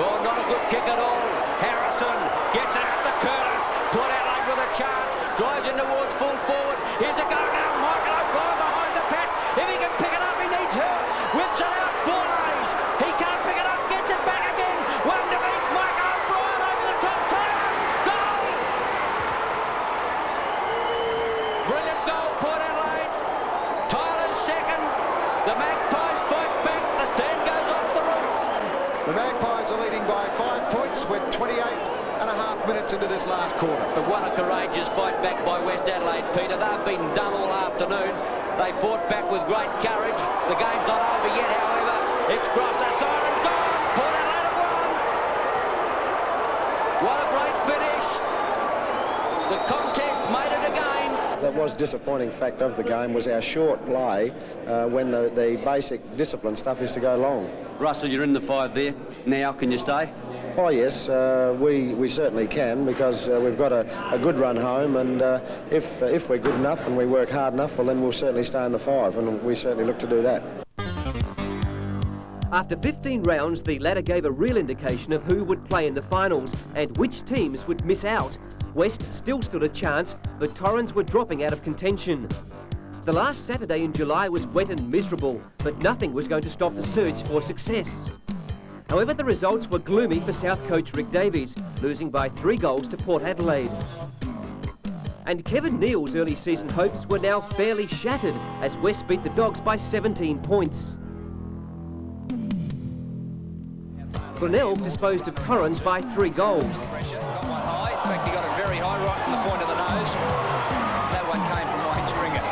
Oh, not a good kick at all. Harrison gets it out to Curtis. Port Adelaide with a chance. Drives in towards full forward. Here's a go now. Michael O'Brien behind the pack. If he can pick it up, he needs help. Whips it out. Borlays. He can't pick it up. Gets it back again. One to beat. Michael O'Brien over the top. Tyler. Goal. Brilliant goal, Port Adelaide. Tyler's second. The Magpies fight back. The stand goes off the roof. The Magpies are leading by 5 points with 28.5 minutes into this last quarter. But what a courageous fight back by West Adelaide, Peter. They've been done all afternoon. They fought back with great courage. The game's not over yet, however. It's Grosser. Siren's gone. Port Adelaide have won. What a great finish. The contest made it again. That was disappointing fact of the game was our short play when the basic discipline stuff is to go long. Russell, you're in the 5 there. Now, can you stay? Oh yes, we certainly can because we've got a good run home, and if we're good enough and we work hard enough, well then we'll certainly stay in the 5, and we certainly look to do that. After 15 rounds, the ladder gave a real indication of who would play in the finals and which teams would miss out. West still stood a chance, but Torrens were dropping out of contention. The last Saturday in July was wet and miserable, but nothing was going to stop the search for success. However, the results were gloomy for South coach Rick Davies, losing by 3 goals to Port Adelaide. And Kevin Neal's early season hopes were now fairly shattered as West beat the Dogs by 17 points. Glenelg disposed of Torrens by 3 goals. Got one high. In fact, he got it very high, right from the point of the nose. That one came from Wayne Stringer.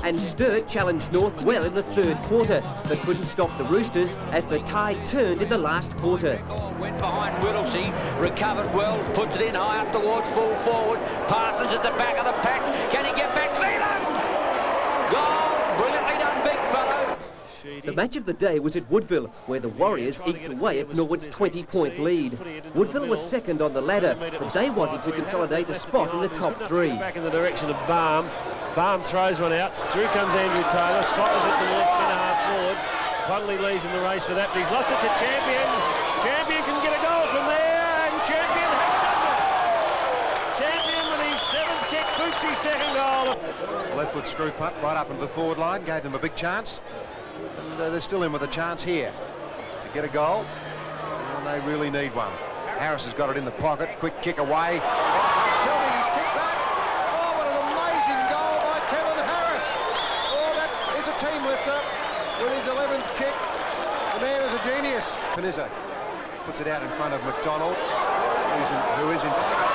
And Sturt challenged North well in the 3rd quarter, but couldn't stop the Roosters as the tide turned in the last quarter. Went behind Whittlesey, recovered well, puts it in high up towards full forward. Parsons at the back of the pack. Can he get back? Zealand! Goal! Brilliantly done, big fellow. The match of the day was at Woodville, where the Warriors eked away at Norwood's 20-point lead. Woodville was second on the ladder, but they wanted to consolidate a spot in the top 3. Back in the direction of Baum. Baum throws one out. Through comes Andrew Taylor. Sotters it towards centre-half forward. Connolly leads in the race for that, but he's lost it to Champion. Champion can get a goal from there, and Champion has done it. Champion with his 7th kick boots his 2nd goal. Left foot screw punt right up into the forward line, gave them a big chance. And they're still in with a chance here to get a goal, and they really need one. Harris has got it in the pocket, quick kick away. Oh, tell me he's kicked that. Oh, what an amazing goal by Kevin Harris. Oh, that is a team lifter with his 11th kick. The man is a genius. Panizza puts it out in front of McDonald, who is in front of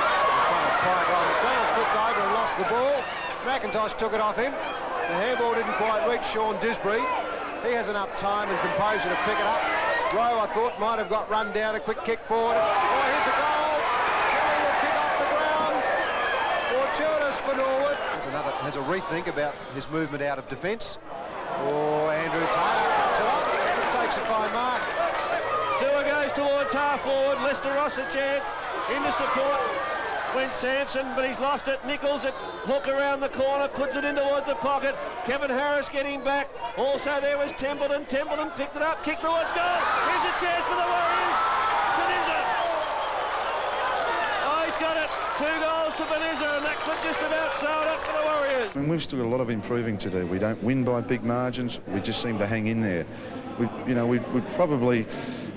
Pike. Oh, McDonald flipped over and lost the ball. McIntosh took it off him. The handball didn't quite reach Sean Disbury. He has enough time and composure to pick it up. Rowe, I thought, might have got run down. A quick kick forward. Oh, here's a goal. Kelly will kick off the ground. Fortuitous for Norwood. Has a rethink about his movement out of defence. Oh, Andrew Taylor cuts it off. Takes a fine mark. Sewer goes towards half forward. Lester Ross a chance. Into support went Sampson, but he's lost it. Nichols at hook around the corner, puts it in towards the pocket. Kevin Harris getting back. Also there was Templeton. Templeton picked it up, kicked towards goal. Here's a chance for the Warriors. Panizza. Oh, he's got it. 2 goals to Panizza, and that could just about sew it up for the Warriors. I mean, we've still got a lot of improving to do. We don't win by big margins. We just seem to hang in there. We probably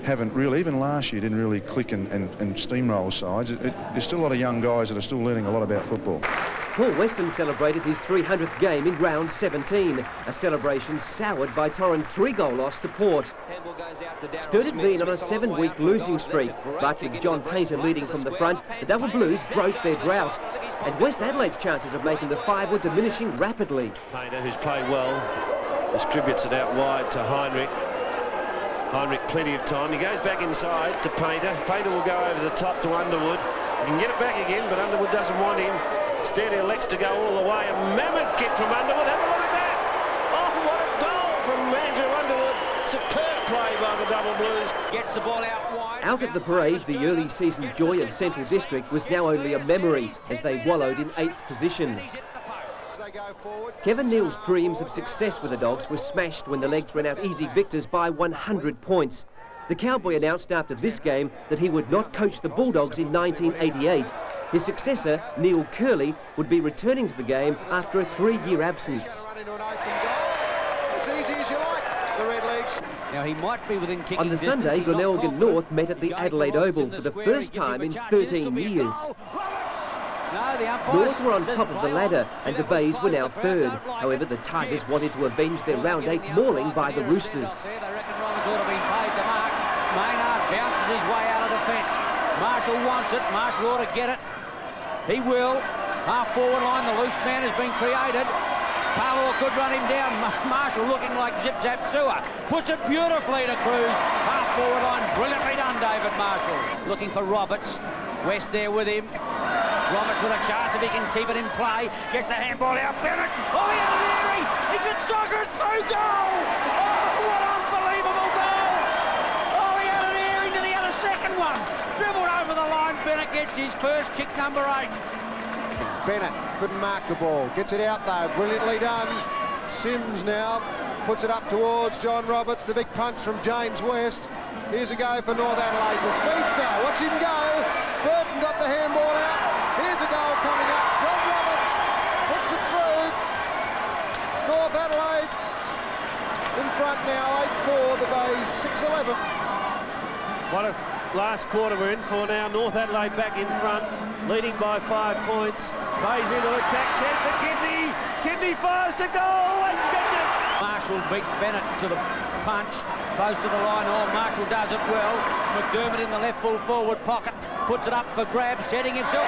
haven't really, even last year, didn't really click and steamroll sides. There's still a lot of young guys that are still learning a lot about football. Paul Weston celebrated his 300th game in round 17, a celebration soured by Torrens' 3-goal loss to Port. Sturt had been on a 7-week losing streak, but with John Painter leading from the front, the Double Blues broke their drought. And West Adelaide's chances of making the 5 were diminishing rapidly. Painter, who's played well, distributes it out wide to Heinrich. Heinrich plenty of time. He goes back inside to Painter. Painter will go over the top to Underwood. He can get it back again, but Underwood doesn't want him. Instead, he elects to go all the way. A mammoth kick from Underwood. Have a look at that! Oh, what a goal from Andrew Underwood. Superb play by the Double Blues. Gets the ball out wide. Out at the parade, the early season joy of Central District was now only a memory as they wallowed in 8th position. Kevin Neal's dreams of success with the Dogs were smashed when the Legs ran out easy victors by 100 points. The Cowboy announced after this game that he would not coach the Bulldogs in 1988. His successor, Neil Curley, would be returning to the game after a 3-year absence. As easy as you like, the Redlegs. Now he might be within kicking On the distance. Sunday, Glenelg and North met at the Adelaide Oval for the first time in 13 years. North were on top of the ladder and the Bays were now 3rd. However, the Tigers wanted to avenge their round 8 mauling by the Roosters. Maynard bounces his way out of defence. Marshall wants it. Marshall ought to get it. He will. Half forward line, the loose man has been created. Carlaw could run him down. Marshall looking like zip-zap sewer. Puts it beautifully to Cruz. Half forward line, brilliantly done, David Marshall. Looking for Roberts. West there with him. Roberts with a chance if he can keep it in play. Gets the handball out. Bennett. Oh, he had an airy. He can soccer it through goal. Oh, what unbelievable goal. Oh, he had an airy to the other second one. Dribbled over the line. Bennett gets his first kick, number 8. Bennett couldn't mark the ball. Gets it out though. Brilliantly done. Sims now puts it up towards John Roberts. The big punch from James West. Here's a go for North Adelaide. The speedster. Watch him go. Burton got the handball out. Here's a goal coming up. John Roberts puts it through. North Adelaide in front now, 8-4. The Bays 6-11. last quarter we're in for now. North Adelaide back in front, leading by 5 points. Plays into attack, chance for Kidney. Kidney fires to goal and gets it. Marshall beat Bennett to the punch, close to the line. Oh, Marshall does it well. McDermott in the left full forward pocket, puts it up for grabs, setting himself.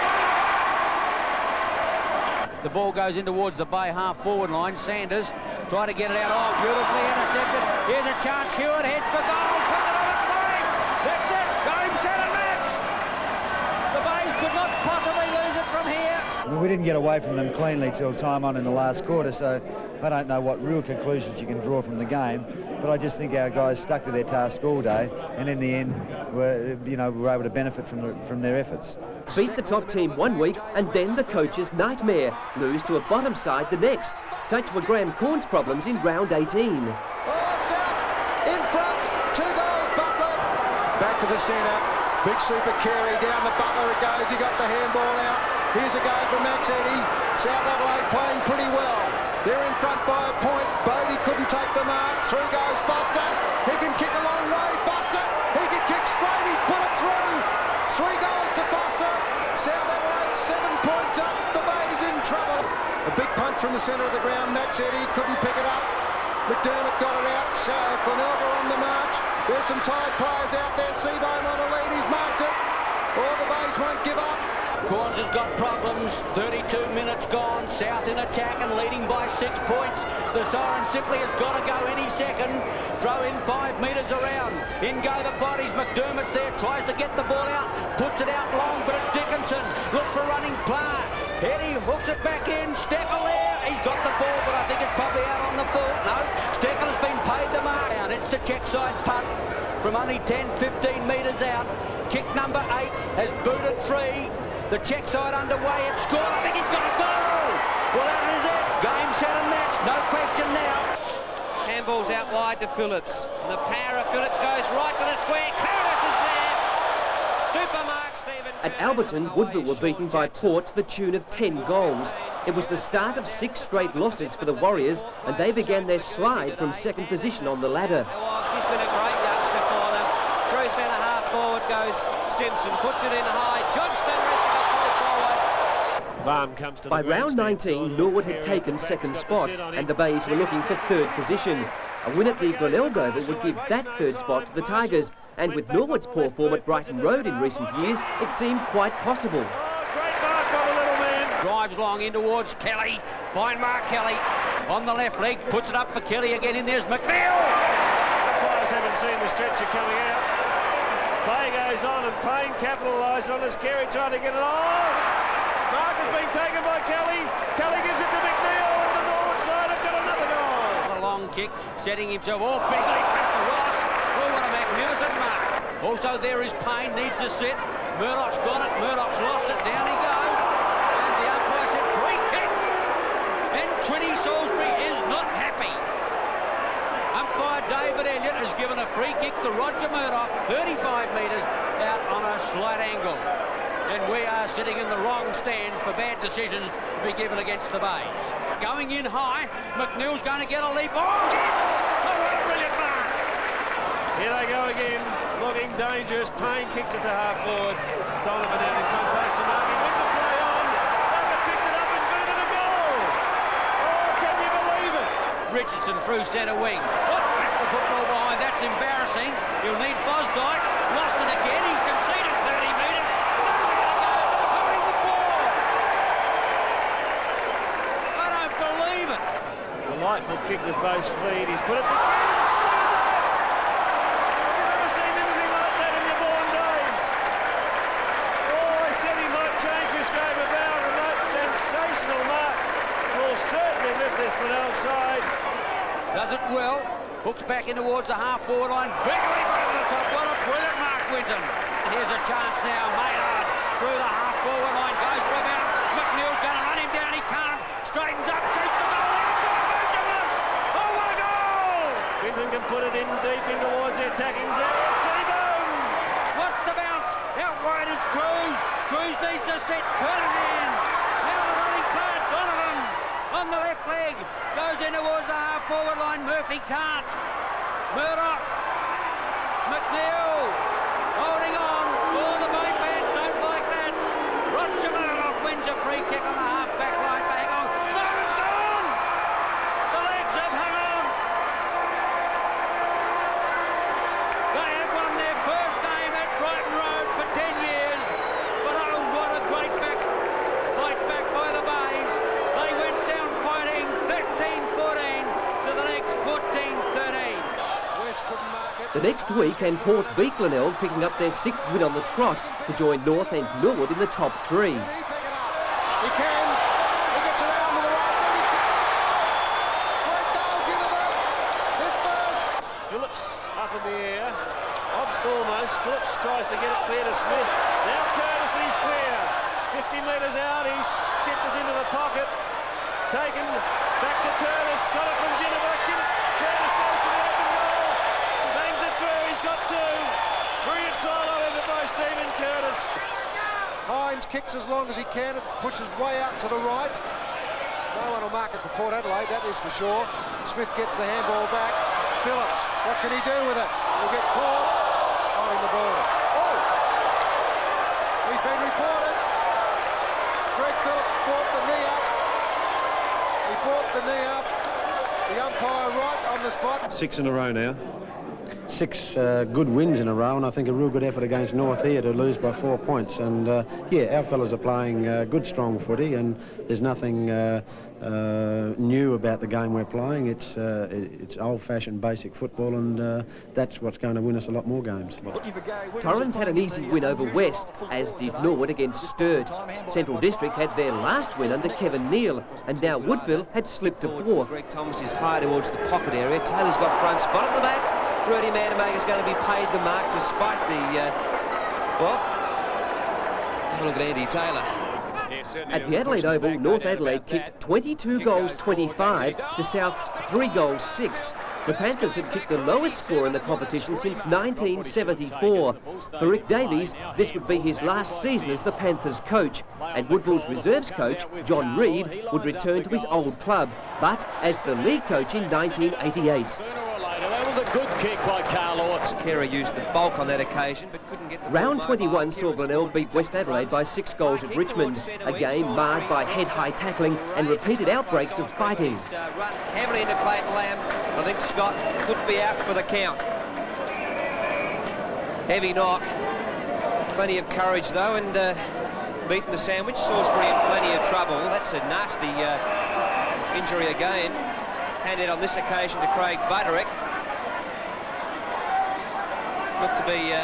The ball goes in towards the Bay half forward line. Sanders trying to get it out. Oh, beautifully intercepted. Here's a chance. Hewitt heads for goal. Puts it on its way. That's it. Game, set and match. The Bays could not possibly lose it from here. I mean, we didn't get away from them cleanly till time on in the last quarter, so I don't know what real conclusions you can draw from the game. But I just think our guys stuck to their task all day, and in the end, were able to benefit from their efforts. Beat the top team one week, and then the coach's nightmare. Lose to a bottom side the next. Such were Graham Corn's problems in round 18. In front, 2 goals, Butler. Back to the centre. Big super carry down to Butler it goes. He got the handball out. Here's a go for Max Eddy. South Adelaide playing pretty well. They're in front by a point. Bodie couldn't take the mark. Through goes Foster. He can kick a long way. Foster. He can kick straight. He's put it through. 3 goals to Foster. South Adelaide 7 points up. The Bays in trouble. A big punch from the centre of the ground. Max Eddy couldn't pick it up. McDermott got it out. Glenelga on the march. There's some tired players out there. Seabohm on a lead. He's marked it. Or the Bays won't give up. Corns has got problems. 32 minutes gone. South in attack and leading by 6 points. The siren simply has got to go any second. Throw in 5 metres around. In go the bodies. McDermott's there. Tries to get the ball out. Puts it out long, but it's Dickinson. Looks for running play. Eddie hooks it back in. Steckel there. He's got the ball, but I think it's probably out on the full. No, Steckel has been paid the mark. Out. It's the check side punt from only 10-15 metres out. Kick number 8 has booted free. The check side underway. It's scored. I think he's got a goal. Well, that is it. Game, set and match. No question now. Handball's out wide to Phillips. And the power of Phillips goes right to the square. Curtis is there. Super mark, Stephen. At Alberton, Woodville were beaten by Port to the tune of 10 goals. It was the start of 6 straight losses for the Warriors, and they began their slide from second position on the ladder. She's been a great youngster for them. Through centre half forward goes Simpson. Puts it in high. Johnston resting the ball forward. Comes to By round 19, Norwood had taken second spot, and the Bays were looking for third position. A win at the Glenelga Oval would give that third spot to the Tigers, and with Norwood's poor form at Brighton Road in recent years, it seemed quite possible. Great mark by the little man. Drives long in towards Kelly. Fine mark Kelly. On the left leg, puts it up for Kelly again. In there's McNeil. The players haven't seen the stretcher coming out. Play goes on and Payne capitalised on as Carey trying to get it on. Mark has been taken by Kelly. Kelly gives it to McNeil and the Norwood side have got another goal. A long kick, setting himself. Oh, bigly pressed to Ross. Oh, what a magnificent mark. Also there is Payne, needs to sit. Murdoch's got it. Murdoch's lost it. Down he goes. And the umpire said free kick. And Twinny Salisbury is not happy. Umpire David Elliott has given a free kick to Roger Murdoch, 35 metres out on a slight angle. And we are sitting in the wrong stand for bad decisions to be given against the Bays. Going in high, McNeil's going to get a leap. Oh, Gibbs! Oh, what a brilliant mark! Here they go again, looking dangerous. Payne kicks it to half forward. Donovan out in front, takes the mark. He went to play on. Tucker picked it up and booted a goal. Oh, can you believe it? Richardson through centre wing. Oh, that's the football behind. That's embarrassing. He'll need Fosdyke. Lost it again. He's conceded 30 metres. Holding the ball. I don't believe it. Delightful kick with both feet. He's put it to Gibbs. You've never seen anything like that in your born days. Oh, I said he might change this game about, and that sensational mark will certainly lift this Manel side. Does it well. Hooks back in towards the half-forward line. Bigly over the top. What a brilliant mark, Winton. Here's a chance now. Maynard through the half-forward line. Goes for about. McNeil's going to run him down. He can't. Straightens up. Shoots the goal. Oh, what a goal! Winton can put it in deep in towards the attacking area. Seabohm! What's the bounce? Out wide is Cruz. Cruz needs to set. Kernahan. Now the running player, Donovan. On the left leg. Goes in towards the half-forward line. Murphy can't. Murdoch. McNeil. Holding on. Oh, the Bay fans don't like that. Roger Murdoch wins a free kick on the half-back line. Hang on. Simon's gone! The legs have hung on. They have won their first game at Brighton Road for 10 years. But oh, what a great fight back by the Bays. They went down fighting 13-14 to the next 14-13. West couldn't mark it. The next week, and Port beat Glenelg, picking up their 6th win on the trot to join North and Norwood in the top 3. He can. He gets around to the right. But he's kicked the goal. Great goal, Ginnivan. His first. Phillips up in the air. Obst almost. Phillips tries to get it clear to Smith. Now Curtis, clear. 50 metres out. He's kicked us into the pocket. Taken back to Curtis. Got it from Ginnivan. Curtis goes to the open goal. Bangs it through. He's got 2. Brilliant solo effort by Stephen Curtis. Hines kicks as long as he can. It pushes way out to the right. No one will mark it for Port Adelaide, that is for sure. Smith gets the handball back. Phillips, what can he do with it? He'll get caught holding the ball. Oh! He's been reported. Greg Phillips brought the knee up. He brought the knee up. The umpire right on the spot. 6 in a row now. 6 good wins in a row, and I think a real good effort against North here to lose by 4 points. And yeah, our fellas are playing good, strong footy, and there's nothing new about the game we're playing. It's old-fashioned basic football, and that's what's going to win us a lot more games. Torrens had an easy win over West, as did Norwood against Sturt. Central District had their last win under Kevin Neal, and now Woodville had slipped to 4th. Greg Thomas is high towards the pocket area. Taylor's got front spot at the back. Rudy Mandamaker's going to be paid the mark despite the, well, have a look at Andy Taylor. At the Adelaide Oval, North Adelaide kicked 22 goals 25 to South's 3 goals 6. The Panthers had kicked the lowest score in the competition since 1974. For Rick Davies, this would be his last season as the Panthers coach, and Woodville's reserves coach, John Reid, would return to his old club, but as the league coach in 1988. That was a good kick by Carl Ort. Kera used the bulk on that occasion, but couldn't get the Round 21 saw Glenelg beat West Adelaide by 6 goals at Richmond, a game marred by head-high tackling and repeated outbreaks of fighting. Run heavily into Clayton Lamb. I think Scott could be out for the count. Heavy knock. Plenty of courage, though, and beaten the sandwich. Salisbury in plenty of trouble. That's a nasty injury again. Handed on this occasion to Craig Butterick. Looked to be a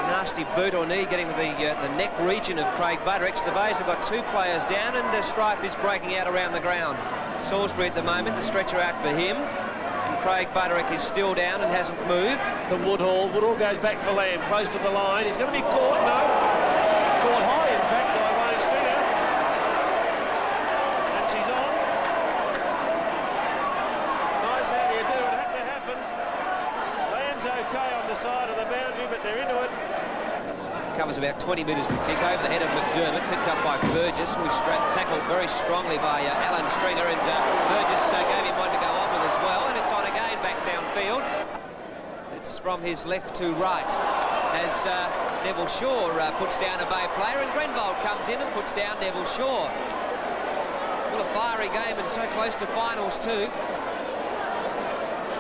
nasty boot or knee getting to the neck region of Craig Butterick. So the Bays have got 2 players down, and strife is breaking out around the ground. Salisbury at the moment, the stretcher out for him. And Craig Butterick is still down and hasn't moved. The Woodhall goes back for Lamb, close to the line. He's going to be caught, no. Caught high, in fact, by Wayne Stringer. And she's on. Nice, how do you do it? Had to happen. Lamb's okay on the side of the boundary, but they're into it. Covers about 20 metres to kick over the head of McDermott, picked up by Burgess, who was tackled very strongly by Alan Stringer, and Burgess gave him one to go on with as well, and it's on again back downfield. It's from his left to right as Neville Shaw puts down a Bay player, and Grenvold comes in and puts down Neville Shaw. What a fiery game, and so close to finals too.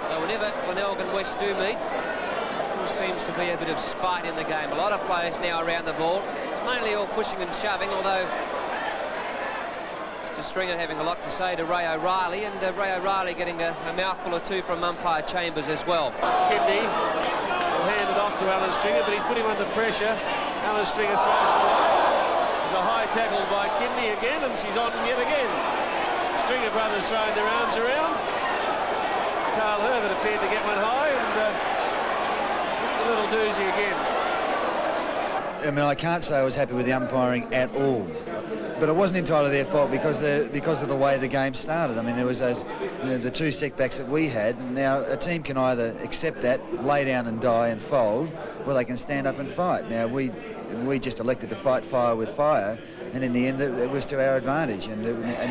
So whenever Glenelg and West do meet, there seems to be a bit of spite in the game. A lot of players now around the ball. It's mainly all pushing and shoving, although Mr. Stringer having a lot to say to Ray O'Reilly, and Ray O'Reilly getting a mouthful or 2 from umpire Chambers as well. Kidney will hand it off to Alan Stringer, but he's put him under pressure. Alan Stringer throws it away. There's a high tackle by Kidney again, and she's on yet again. Stringer brothers throwing their arms around. Carl Herbert appeared to get one high, and it's a little doozy again. I mean, I can't say I was happy with the umpiring at all, but it wasn't entirely their fault because of the way the game started. I mean, there was those, the 2 setbacks that we had. Now, a team can either accept that, lay down and die and fold, or they can stand up and fight. Now, we just elected to fight fire with fire, and in the end, it was to our advantage, and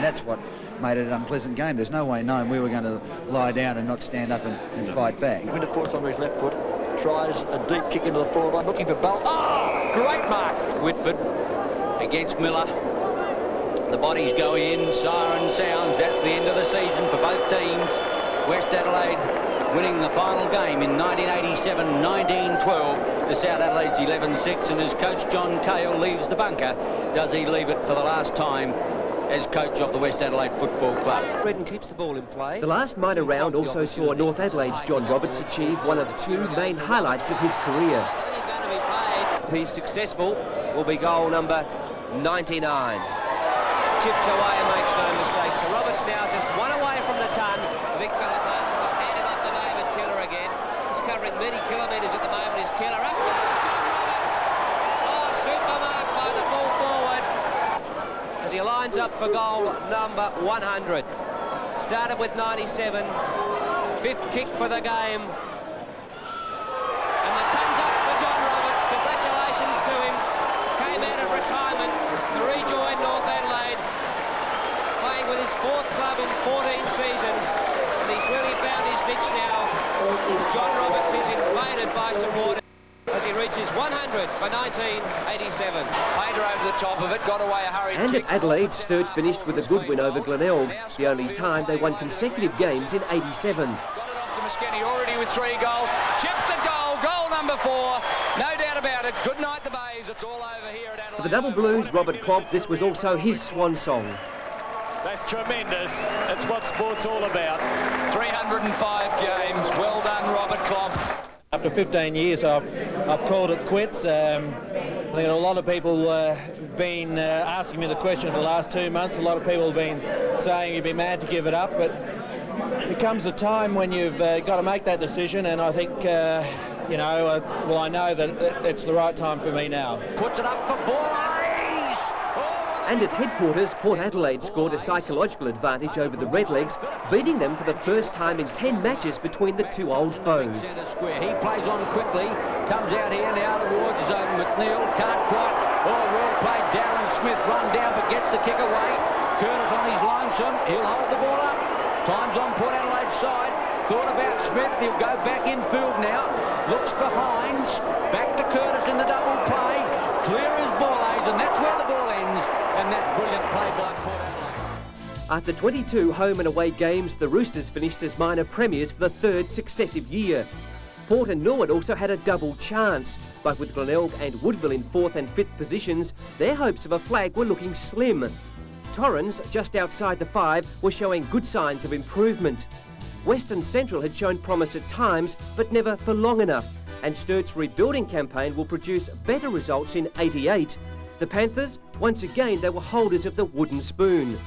that's what made it an unpleasant game. There's no way knowing we were going to lie down and not stand up and fight back. He went to force on his left foot, tries a deep kick into the forward line, looking for Bell. Oh, great mark. Whitford against Miller. The bodies go in, siren sounds. That's the end of the season for both teams. West Adelaide winning the final game in 1987, 1912 to South Adelaide's 11-6, and as coach John Cale leaves the bunker, does he leave it for the last time as coach of the West Adelaide Football Club? Redden keeps the ball in play. The last minor round also saw North Adelaide's John Roberts achieve one of two main highlights of his career. If he's successful, will be goal number 99. Chips away and makes no mistake. So Roberts now just one away from the ton. The big fella passes off, handed off to David Taylor again. He's covering many kilometres at the moment. Is Taylor up? Goes John Roberts. Oh, super mark by the full forward as he lines up for goal number 100. Started with 97. Fifth kick for the game. And the ton's up for John Roberts. Congratulations to him. Came out of retirement to rejoin North Adelaide, playing with his fourth club in 14 seasons, and he's really found his niche now. John Roberts is invaded by supporters as he reaches 100 for 1987. Painter over the top of it, got away a hurried And kick. at Adelaide, Sturt finished with a good win over Glenelg, the only time they won consecutive games in 87. Got it off to Moschetti already with 3 goals. Chips a goal, goal number 4. No doubt about it. Good night, the Bays. It's all over here at Adelaide. For the Double Blues, Robert Klopp, this was also his swan song. That's tremendous. That's what sport's all about. 305 games. Well done, Robert Klopp. After 15 years, I've called it quits. I think a lot of people been asking me the question for the last 2 months. A lot of people have been saying you'd be mad to give it up, but it comes a time when you've got to make that decision, and I think, you know, well, I know that it's the right time for me now. Puts it up for Boys. And at headquarters, Port Adelaide scored a psychological advantage over the Redlegs, beating them for the first time in 10 matches between the two old foes. He plays on quickly, comes out here now towards McNeil, can't quite. Oh, well played. Darren Smith run down but gets the kick away. Curtis on his lonesome, he'll hold the ball up. Time's on Port Adelaide's side. Thought about Smith, he'll go back in field now. Looks for Hines, back to Curtis in the double play. Clear as ball A's, and that's where the ball ends. And that brilliant play by Port Adelaide. After 22 home and away games, the Roosters finished as minor premiers for the third successive year. Port and Norwood also had a double chance, but with Glenelg and Woodville in 4th and 5th positions, their hopes of a flag were looking slim. Torrens, just outside the 5, were showing good signs of improvement. Western Central had shown promise at times, but never for long enough, and Sturt's rebuilding campaign will produce better results in 88. The Panthers, once again, they were holders of the wooden spoon.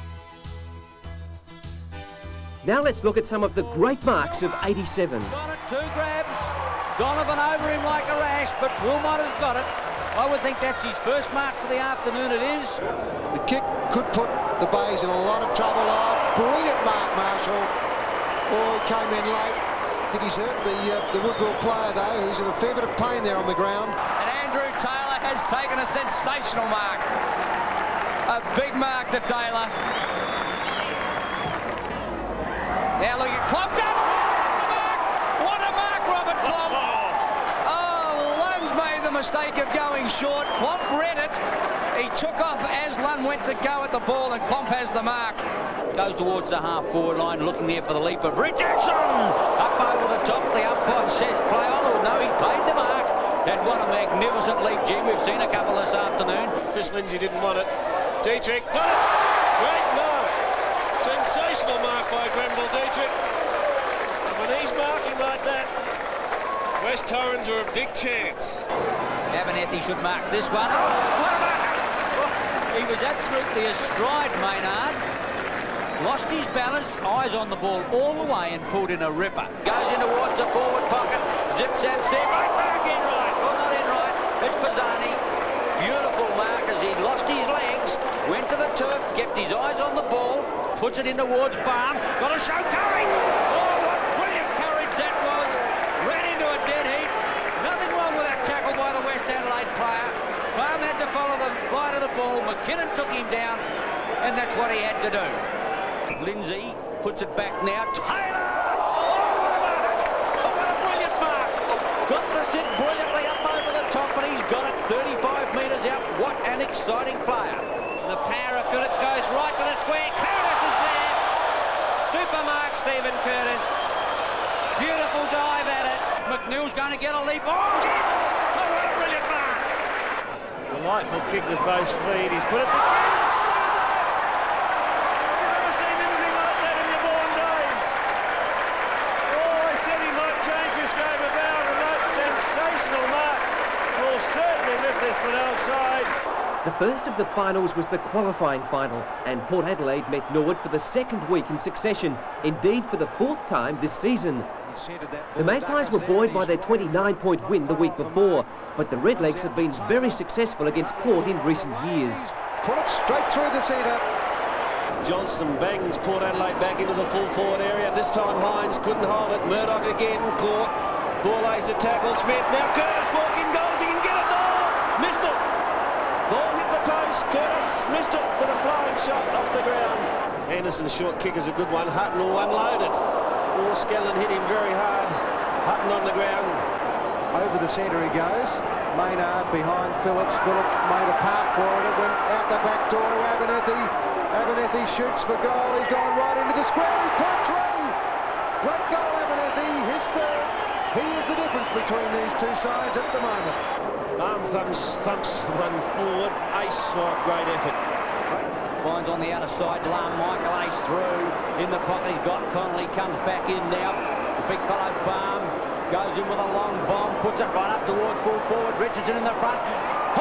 Now let's look at some of the great marks of 87. Got it, 2 grabs. Donovan over him like a rash, but Wilmot has got it. I would think that's his first mark for the afternoon, it is. The kick could put the Bays in a lot of trouble. Oh, brilliant mark, Marshall. Oh, he came in late. I think he's hurt the Woodville player, though, who's in a fair bit of pain there on the ground. And Andrew Taylor has taken a sensational mark. A big mark to Taylor. Now look at Klopp's up. What a mark, Robert Klopp. Oh, Lund's made the mistake of going short. Klopp read it. He took off as Lund went to go at the ball, and Klopp has the mark. Goes towards the half-forward line, looking there for the leap of Richardson. Up over the top, the umpire says play on. Oh, no, he paid the mark. And what a magnificent leap, Jim. We've seen a couple this afternoon. Chris Lindsay didn't want it. Dietrich got it. Great mark. Sensational mark by Grenville Dietrich. And when he's marking like that, West Torrens are a big chance. Abernethy should mark this one. Oh, what a mark! Oh, he was absolutely astride Maynard. Lost his balance, eyes on the ball all the way and pulled in a ripper. Goes in towards the forward pocket. Zip-zap, zip. Right back in right. Well, not in right. It's Pisani. Beautiful mark as he lost his legs. Went to the turf, kept his eyes on the ball. Puts it in towards Barham. Got to show courage. Oh, what brilliant courage that was. Ran into a dead heat. Nothing wrong with that tackle by the West Adelaide player. Barham had to follow the flight of the ball. McKinnon took him down, and that's what he had to do. Lindsay puts it back now. Taylor! Oh, what a mark! Oh, what a brilliant mark! Got the sit brilliantly up over the top, but he's got it 35 metres out. What an exciting player. The power of Phillips goes right to the square. Curtis is there. Super mark, Stephen Curtis. Beautiful dive at it. McNeil's going to get a leap. Oh, Gibbs! Oh, what a brilliant mark. Delightful kick with both feet. He's put it to Gibbs. Have you ever seen anything like that in your born days? Oh, I said he might change this game about, and that sensational mark will certainly lift this one outside. The first of the finals was the qualifying final, and Port Adelaide met Norwood for the second week in succession, indeed for the fourth time this season. The Magpies were buoyed by their 29-point win the week before, but the Redlegs have been very successful against Port in recent years. Put it straight through the centre. Johnston bangs Port Adelaide back into the full forward area. This time Hines couldn't hold it. Murdoch again caught. Borlase a tackle. Smith. Now Curtis walking goal if he can get it. No! Missed it. Ball hit the post. Curtis missed it with a flying shot off the ground. Anderson's short kick is a good one. Hutton all unloaded. Oh, Scanlon hit him very hard. Hutton on the ground. Over the centre he goes. Maynard behind Phillips. Phillips made a path for it. It went out the back door to Abernethy. Abernethy shoots for goal. He's gone right into the square. He's put it through. Great goal, Abernethy. His third. He is the difference between these two sides at the moment. Arm thumps one forward. Ace, great effort. Finds on the outer side, Michael Ace through. In the pocket, he's got Connolly, comes back in now. The big fellow Balm goes in with a long bomb, puts it right up towards full forward. Richardson in the front. Oh!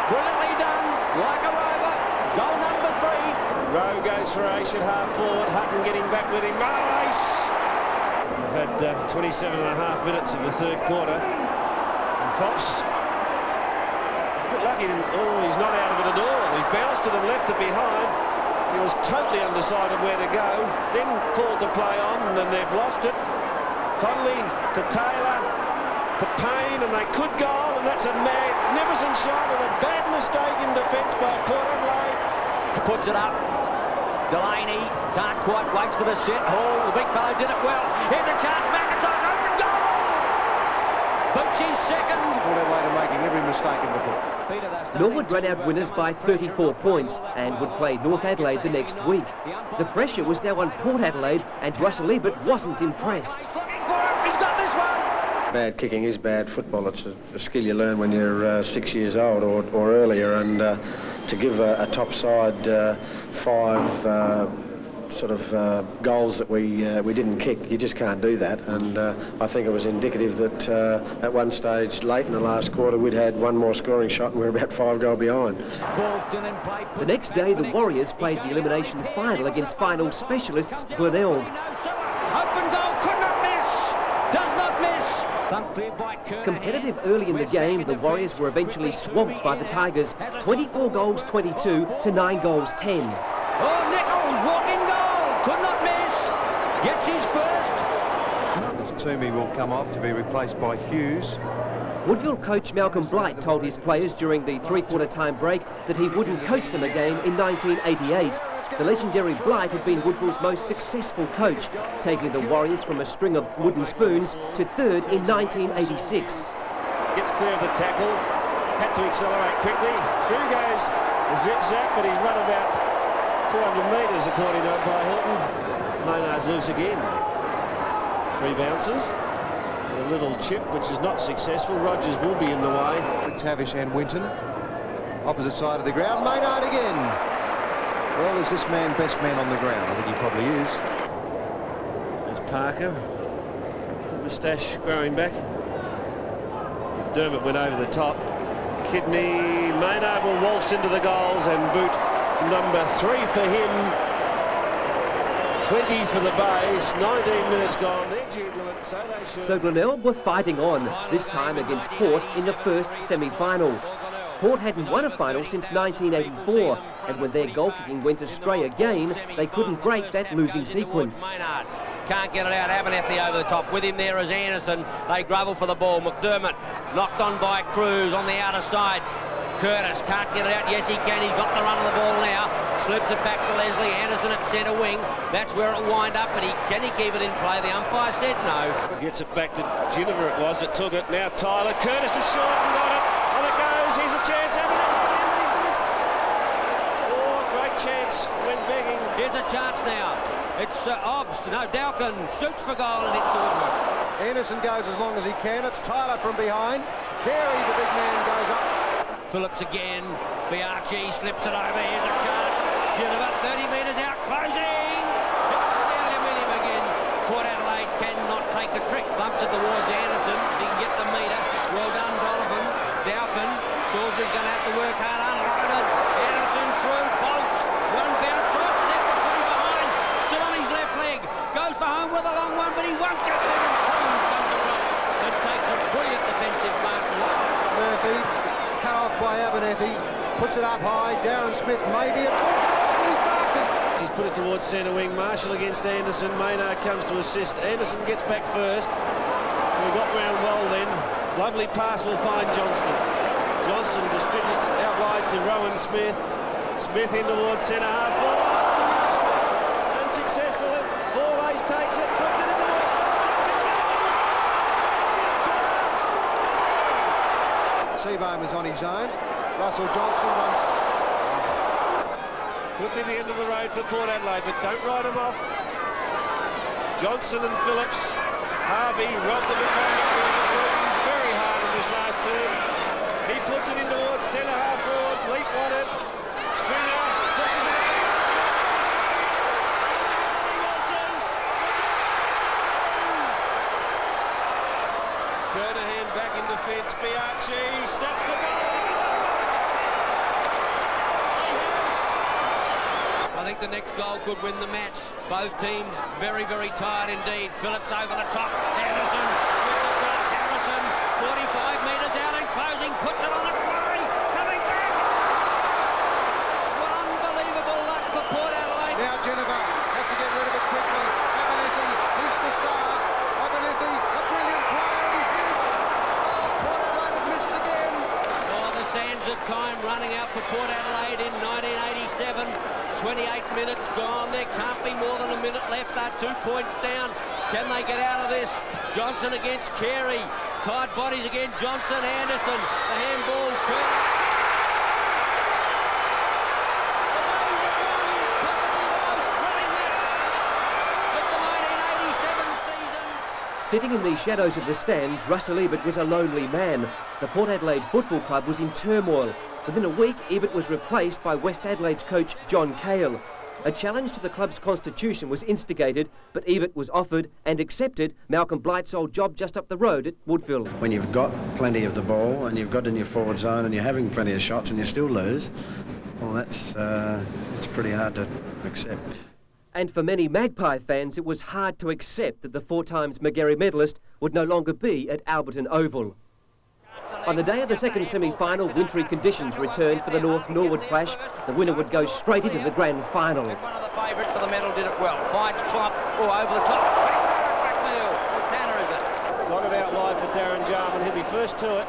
Brilliantly done, like a rover. Goal number 3. Rowe goes for Ace at half forward. Hutton getting back with him. Ace! We've had 27 and a half minutes of the third quarter. And Fox lucky. Oh, he's not out of it at all. He bounced it and left it behind. He was totally undecided where to go. Then called to play on, and they've lost it. Connolly to Taylor to Payne, and they could goal, and that's a magnificent shot and a bad mistake in defence by Port Adelaide. Puts it up. Delaney can't quite wait for the set. Oh, the big fellow did it well. Here's a chance. McIntosh open goal. Boots his second. Port Adelaide are making every mistake in the book. Norwood ran out winners by 34 points and would play North Adelaide the next week. The pressure was now on Port Adelaide, and Russell Ebert wasn't impressed. He's got this one. Bad kicking is bad football. It's a skill you learn when you're 6 years old or earlier, and to give a top side 5 goals that we didn't kick, you just can't do that. And I think it was indicative that at one stage late in the last quarter we'd had one more scoring shot and we're about 5 goals behind. The next day the Warriors played the elimination final against final specialists Glenelg. Open goal, could not miss, does not miss. Competitive early in the game, the Warriors were eventually swamped by the Tigers, 24 goals 22 to 9 goals 10. Oh, Nichols, walking goal, could not miss, gets his first. Toomey will come off to be replaced by Hughes. Woodville coach Malcolm Blight told his players during the three-quarter time break that he wouldn't coach them again in 1988. The legendary Blight had been Woodville's most successful coach, taking the Warriors from a string of wooden spoons to third in 1986. Gets clear of the tackle, had to accelerate quickly. Through goes the zip-zap, but he's run about 400 metres according to Umpire Hilton. Maynard's loose again. 3 bounces. A little chip, which is not successful. Rogers will be in the way. Tavish and Winton. Opposite side of the ground. Maynard again. Well, is this man best man on the ground? I think he probably is. There's Parker. Moustache growing back. Dermott went over the top. Kidney. Maynard will waltz into the goals and boot number 3 for him. 20 for the Bays, 19 minutes gone. They're jubilant, so they should. So Glenelg were fighting on, this time against Port in the first semi-final. Port hadn't won a final since 1984, and when their goal-kicking went astray again, they couldn't break that losing sequence. Maynard can't get it out. Abernethy over the top. With him there is Anderson. They grovel for the ball. McDermott knocked on by Cruz on the outer side. Curtis can't get it out. Yes, he can. He's got the run of the ball now. Slips it back to Leslie Anderson at centre wing. That's where it'll wind up, but can he keep it in play? The umpire said no. Gets it back to Ginniver, it was that took it. Now Tyler Curtis is short and got it. On it goes. Here's a chance. Abernethy again, but he's missed. Oh, great chance when begging. Here's a chance now. It's Obbs. No, Dalkin shoots for goal and hits the woodwork. Anderson goes as long as he can. It's Tyler from behind. Carey, the big man, goes up. Phillips again. Fiarchi slips it over. Here's a chance. Ginniver 30 metres out. Closing. The aluminium again. Port Adelaide cannot take a trick. Bumps it towards Anderson. He can get the metre. Well done, Donovan. Dalkin. Salisbury's going to have to work hard. Unloaded. Anderson through. Bolts. One bounce off. Left the footy behind. Still on his left leg. Goes for home with a long one, but he won't get there. And Cruz comes across and takes a brilliant defensive mark. Murphy, cut off by Abernethy. Puts it up high. Darren Smith maybe at full. He's marked it. He's put it towards centre wing. Marshall against Anderson. Maynard comes to assist. Anderson gets back first. We got round well then. Lovely pass will find Johnston. Johnston distributes out wide to Rowan Smith. Smith in towards centre half. Ball. Unsuccessful. Ball Ace takes it. Puts it in towards goal. Seabohm is on his own. Russell Johnston runs. Could be the end of the road for Port Adelaide, but don't write them off. Johnson and Phillips. Harvey robbed them at moment. Working very hard in this last term. He puts it in towards centre half forward. Leap on it. Stringer pushes it over. Kernahan back in defence. Fiarchi snaps to goal. I think the next goal could win the match. Both teams very, very tired indeed. Phillips over the top. Anderson with the chance. Harrison 45 metres out and closing. Puts it on its way. Coming back. What unbelievable luck for Port Adelaide. Now Ginniver have to get rid of it quickly. Abernethy, he's the star. Abernethy, a brilliant player. He's missed. Oh, Port Adelaide have missed again. Oh, the sands of time running out for Port Adelaide in 1987. 28 minutes gone. There can't be more than a minute left. They're 2 points down. Can they get out of this? Johnson against Carey. Tied bodies again. Johnson, Anderson. The handball. Curtis. Amazing one. Possibly the most thrilling match of the 1987 season. Sitting in the shadows of the stands, Russell Ebert was a lonely man. The Port Adelaide Football Club was in turmoil. Within a week, Ebert was replaced by West Adelaide's coach John Cale. A challenge to the club's constitution was instigated, but Ebert was offered and accepted Malcolm Blight's old job just up the road at Woodville. When you've got plenty of the ball and you've got in your forward zone and you're having plenty of shots and you still lose, well, it's pretty hard to accept. And for many Magpie fans, it was hard to accept that the 4 times Magarey medalist would no longer be at Alberton Oval. On the day of the second semi-final, wintry conditions returned for the North Norwood clash. The winner would go straight into the grand final. One of the favourites for the medal did it well. Finds Klopp, over the top. Blackmail, or Tanner is it? Got it out wide for Darren Jarman. He'll be first to it.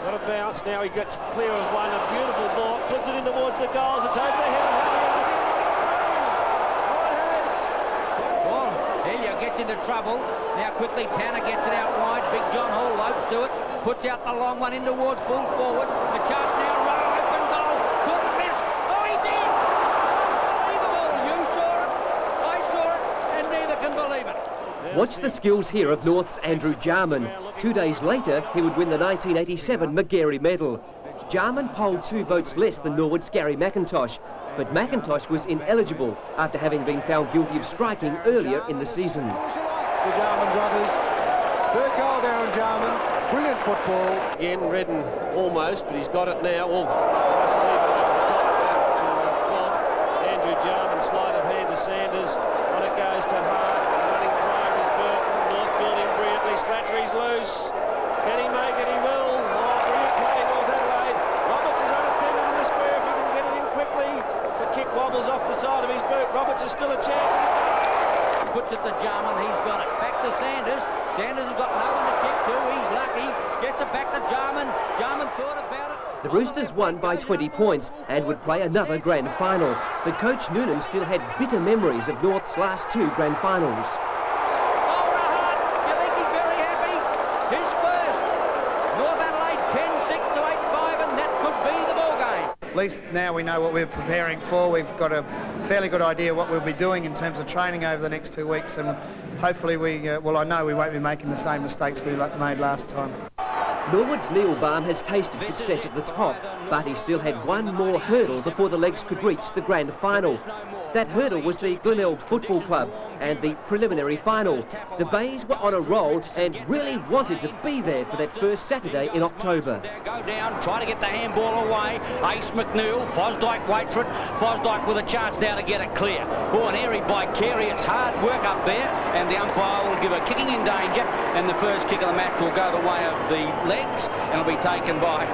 Got a bounce. Now he gets clear of one. A beautiful ball. Puts it in towards the goals. It's over the head of Harvey. And I think it might go through. Oh, it has. Well, Helio gets into trouble. Now quickly Tanner gets it out wide. Big John Hall lopes to it. Puts out the long one in towards full forward. A chance now. Rowe, open goal. Couldn't miss. Oh, he did. Unbelievable. You saw it. I saw it. And neither can believe it. Watch the skills here of North's Andrew Jarman. 2 days later, he would win the 1987 Magarey medal. Jarman polled 2 votes less than Norwood's Gary McIntosh, but McIntosh was ineligible after having been found guilty of striking earlier in the season. The Jarman brothers. 3rd goal, Darren Jarman. Brilliant football. Again, Redden almost, but he's got it now. Well, Russell Ebert over the top to Clog. Andrew Jarman, sleight of hand to Sanders. On it goes to Hart. Running player is Burton. North building brilliantly. Slattery's loose. Can he make it? He will. Oh, brilliant play, North Adelaide. Roberts is unattended in the square if he can get it in quickly. The kick wobbles off the side of his boot. Roberts is still a chance and he's got it. Puts it to Jarman, he's got it. Back to Sanders. Sanders has got no one to kick to. He's lucky. Gets it back to Jarman. Jarman thought about it. The Roosters won by 20 points and would play another grand final. But Coach Noonan still had bitter memories of North's last 2 grand finals. At least now we know what we're preparing for. We've got a fairly good idea what we'll be doing in terms of training over the next 2 weeks, and hopefully I know we won't be making the same mistakes we made last time. Norwood's Neil Balme has tasted success at the top, but he still had one more hurdle before the legs could reach the grand final. That hurdle was the Glenelg Football Club and the preliminary final. The Bays were on a roll and really wanted to be there for that first Saturday in October. Go down, try to get the handball away. Ace McNeil, Fosdyke waits for it. Fosdyke with a chance now to get it clear. Oh, an airy by Carey. It's hard work up there, and the umpire will give a kicking in danger, and the first kick of the match will go the way of the legs, and it'll be taken by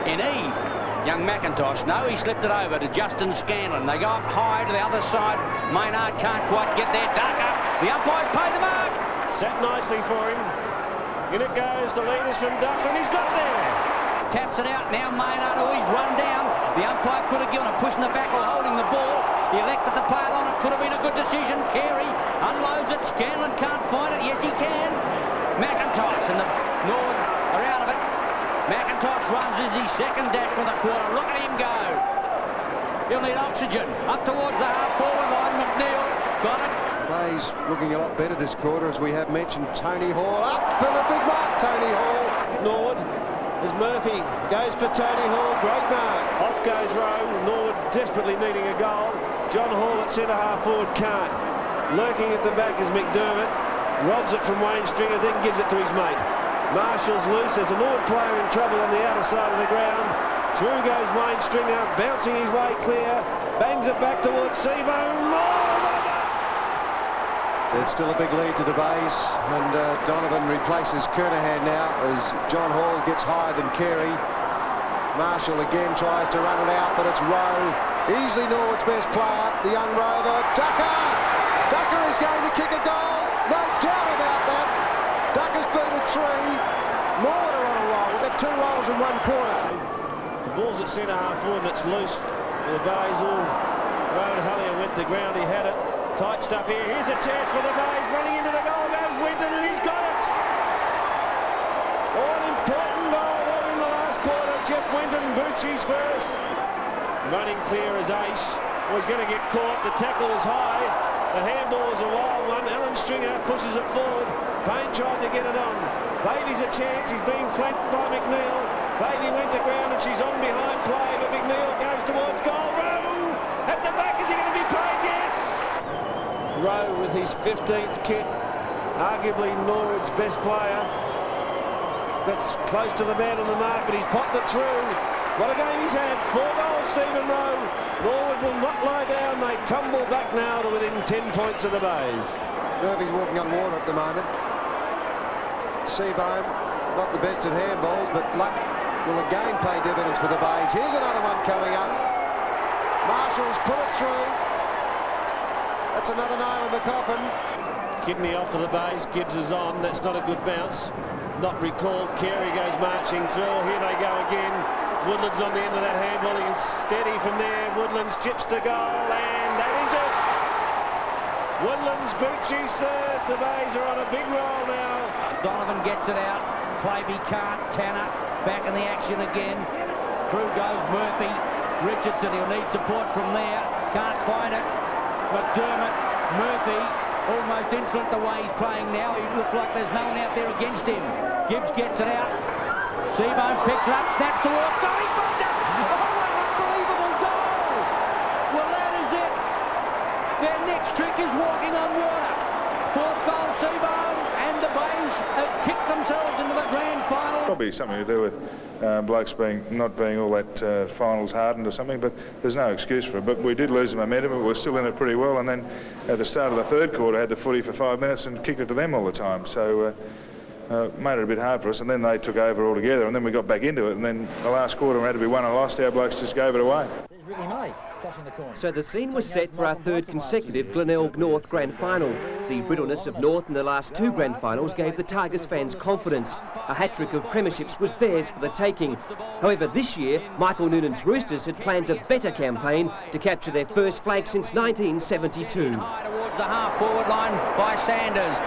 NE. Young McIntosh, no, he slipped it over to Justin Scanlon. They go up high to the other side. Maynard can't quite get there. Ducker, the umpires pay the mark. Sat nicely for him. In it goes, the lead is from Ducker, and he's got there. Taps it out, now Maynard, oh, he's run down. The umpire could have given a push in the back or holding the ball. He elected to play it on, it could have been a good decision. Carey unloads it, Scanlon can't find it, yes he can. McIntosh and the Norwood are out of it. McIntosh runs as his second dash for the quarter. Look at him go. He'll need oxygen. Up towards the half-forward line. McNeil got it. Bays looking a lot better this quarter, as we have mentioned. Tony Hall up for the big mark. Tony Hall. Norwood as Murphy goes for Tony Hall. Great mark. Off goes Rowe. Norwood desperately needing a goal. John Hall at centre half forward can't. Lurking at the back is McDermott. Robs it from Wayne Stringer, then gives it to his mate. Marshall's loose. There's a Norwood player in trouble on the outer side of the ground. Through goes Wayne Stringer, bouncing his way clear. Bangs it back towards Seabourn. There's still a big lead to the Bays, and Donovan replaces Kernahan now as John Hall gets higher than Carey. Marshall again tries to run it out, but it's Rowe. Easily Norwood's best player, the young rover. Ducker! Ducker is going to kick a goal. No doubt about that. Ducker's booted 3. Norwood are on a roll. We've got 2 rolls in 1 quarter. The ball's at centre half forward and it's loose for the Bays. Rowan Hullier went to ground, he had it. Tight stuff here. Here's a chance for the Bays. Running into the goal goes Winton, and he's got it. Oh, an important goal there in the last quarter. Jeff Winton boots his first. Running clear as Ace. Oh, he's going to get caught. The tackle is high. The handball is a wild one. Alan Stringer pushes it forward. Payne tried to get it on. Clavey's a chance. He's being flanked by McNeil. Clavey went to ground and she's on behind play, but McNeil goes towards goal. Rowe at the back. Is he going to be played? Yes! Rowe with his 15th kit. Arguably Norwood's best player. That's close to the man on the mark, but he's popped it through. What a game he's had. 4 goals, Stephen Rowe. Norwood will not lie down. They tumble back now to within 10 points of the Bays. Murphy's walking on water at the moment. Seabourn, not the best of handballs, but luck will again pay dividends for the Bays. Here's another one coming up. Marshall's put it through. That's another nail in the coffin. Kidney off for the Bays. Gibbs is on. That's not a good bounce. Not recalled. Carey goes marching through. Here they go again. Woodland's on the end of that handball. He can steady from there. Woodland's chips to goal, and that is it. Woodland's boots his 3rd. The Bays are on a big roll now. Donovan gets it out. Clavey can't. Tanner back in the action again. Through goes Murphy. Richardson, he'll need support from there. Can't find it. McDermott, Murphy, almost insolent the way he's playing now. He looks like there's no one out there against him. Gibbs gets it out. Seabourn picks it up, snaps towards goal. He's got it! Oh, an unbelievable goal! Well, that is it. Their next trick is walking on water. 4th goal, Seabourn, and the Bays have kicked themselves into the grand final. Probably something to do with blokes not being all that finals hardened or something, but there's no excuse for it. But we did lose the momentum, but we're still in it pretty well. And then at the start of the 3rd quarter, had the footy for 5 minutes and kicked it to them all the time. So made it a bit hard for us, and then they took over altogether, and then we got back into it, and then the last quarter we had to be won and lost. Our blokes just gave it away. There's Ricky May. So the scene was set for our third consecutive Glenelg North Grand Final. The brittleness of North in the last two Grand Finals gave the Tigers fans confidence. A hat-trick of premierships was theirs for the taking. However, this year, Michael Noonan's Roosters had planned a better campaign to capture their first flag since 1972. Towards the half-forward line by Sanders.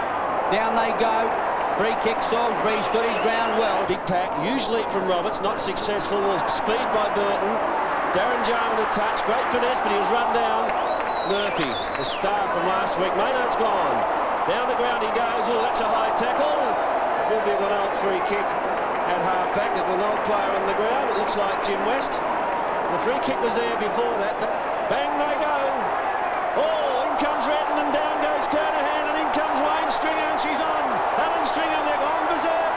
Down they go. Free kick, Salisbury stood his ground well. Big pack, usually from Roberts, not successful. Was speed by Burton. Darren Jarman a touch, great finesse, but he was run down. Murphy, the star from last week. Maynard's gone. Down the ground he goes. Oh, that's a high tackle. Will be a Glenelg free kick at half-back. A Glenelg player on the ground. It looks like Jim West. The free kick was there before that. Bang they go. Oh, in comes Redden and down goes Kernahan, and in comes Wayne Stringer, and she's on. Alan Stringer, they're gone berserk.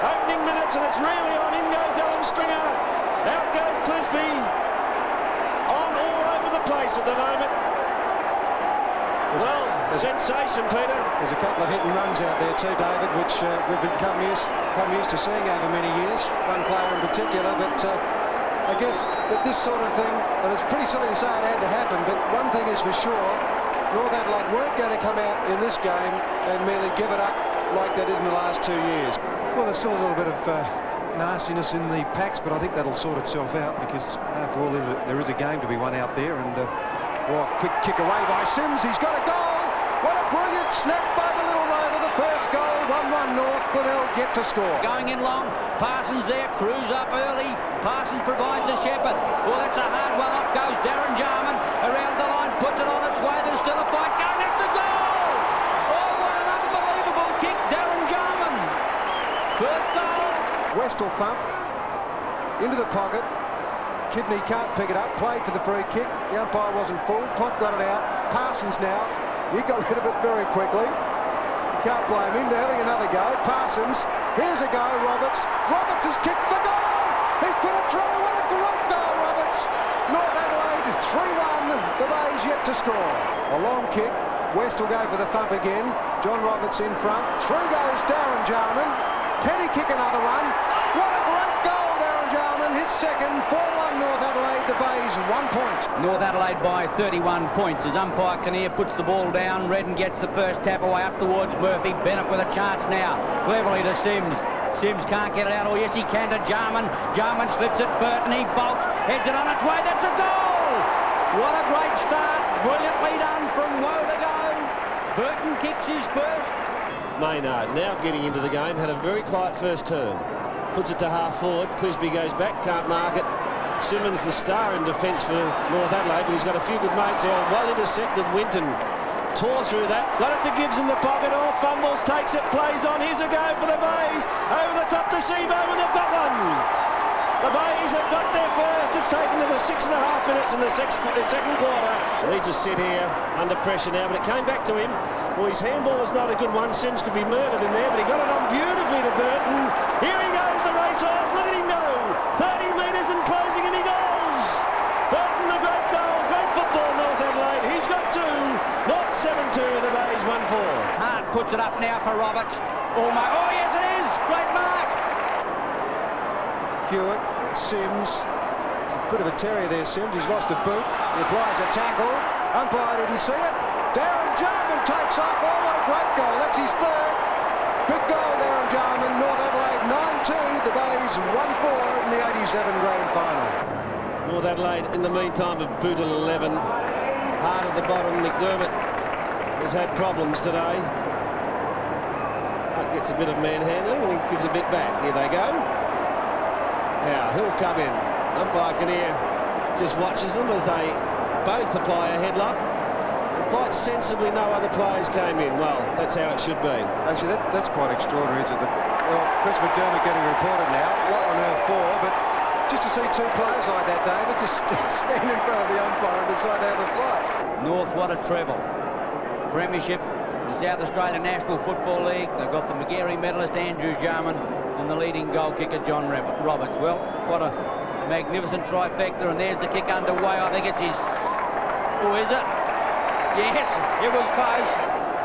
Opening minutes, and it's really on. In goes Alan Stringer. Out goes Clisby. On all over the place at the moment. Well, sensation, Peter. There's a couple of hit and runs out there too, David, which we've become used to seeing over many years. One player in particular, but I guess that this sort of thing, it's pretty silly to say it had to happen, but one thing is for sure, North Adelaide weren't going to come out in this game and merely give it up like they did in the last 2 years. Well, there's still a little bit of nastiness in the packs, but I think that'll sort itself out because, after all, there is a game to be won out there. And quick kick away by Sims. He's got a goal. What a brilliant snap by the Little Rover. The first goal, 1-1 North. Glenelg yet to score. Going in long. Parsons there. Cruz up early. Parsons provides a shepherd. Well, that's a hard one. Off goes Darren Jarman. Around the line. Puts it on its way. There's still a fight going. That's a goal. Oh, what an unbelievable kick. Darren Jarman. First goal. West will thump. Into the pocket. Kidney can't pick it up. Played for the free kick. The umpire wasn't fooled. Pont got it out. Parsons now. He got rid of it very quickly. You can't blame him. They're having another go. Parsons. Here's a go. Roberts. Roberts has kicked the goal. He's put it through. What a great goal, Roberts. North Adelaide 3-1. The Bay's yet to score. A long kick. West will go for the thump again. John Roberts in front. Through goes Darren Jarman. Can he kick another one? What a great goal, Darren Jarman. His second. 4-1 North Adelaide. The Bay's 1 point. North Adelaide by 31 points as umpire Kinnear puts the ball down. Redden gets the first tap away up towards Murphy. Bennett with a chance now. Cleverly to Sims. Sims can't get it out. Oh, yes, he can to Jarman. Jarman slips it. Burton, he bolts. Heads it on its way. That's a goal! What a great start. Brilliantly done from woe to go. Burton kicks his first. Maynard now getting into the game. Had a very quiet first turn. Puts it to half forward. Clisby goes back. Can't mark it. Simmons the star in defence for North Adelaide, but he's got a few good mates there. Well intercepted. Winton tore through that. Got it to Gibbs in the pocket. Oh, fumbles, takes it, plays on. Here's a go for the Bays. Over the top to Seabow, and they've got one. The Bays have got there first. It's taken them 6.5 minutes in the second quarter. Leeds are sit here under pressure now, but it came back to him. Well, his handball was not a good one. Sims could be murdered in there, but he got it on beautifully to Burton. Here he goes, the racehorse. Look at him go. 30 metres and closing, and he goes. Burton, a great goal. Great football, North Adelaide. He's got two. North 7-2, the Bays 1-4. Hart puts it up now for Roberts. Oh, yes, it is. Great mark. Hewitt, Sims. There's a bit of a terrier there, Sims. He's lost a boot. He applies a tackle. Umpire didn't see it. Darren Jarman takes off. Oh, what a great goal. That's his third. Big goal, Darren Jarman. North Adelaide 9-2. The Bays 1-4 in the 87 Grand Final. North Adelaide, in the meantime, have booted 11. Hard at the bottom. McDermott has had problems today. Hart gets a bit of manhandling and he gives a bit back. Here they go. Now, who'll come in? Umpire Kinnear just watches them as they both apply a headlock. Quite sensibly, no other players came in. Well, that's how it should be. Actually, that's quite extraordinary, isn't it? Chris McDermott getting reported now. What on earth for? But just to see two players like that, David, just stand in front of the umpire and decide to have a fight. North, what a treble. Premiership, the South Australian National Football League. They've got the Magarey medalist Andrew Jarman and the leading goal kicker John Roberts. Well, what a magnificent trifecta, and there's the kick underway. I think it's his... Who is it? Yes, it was close.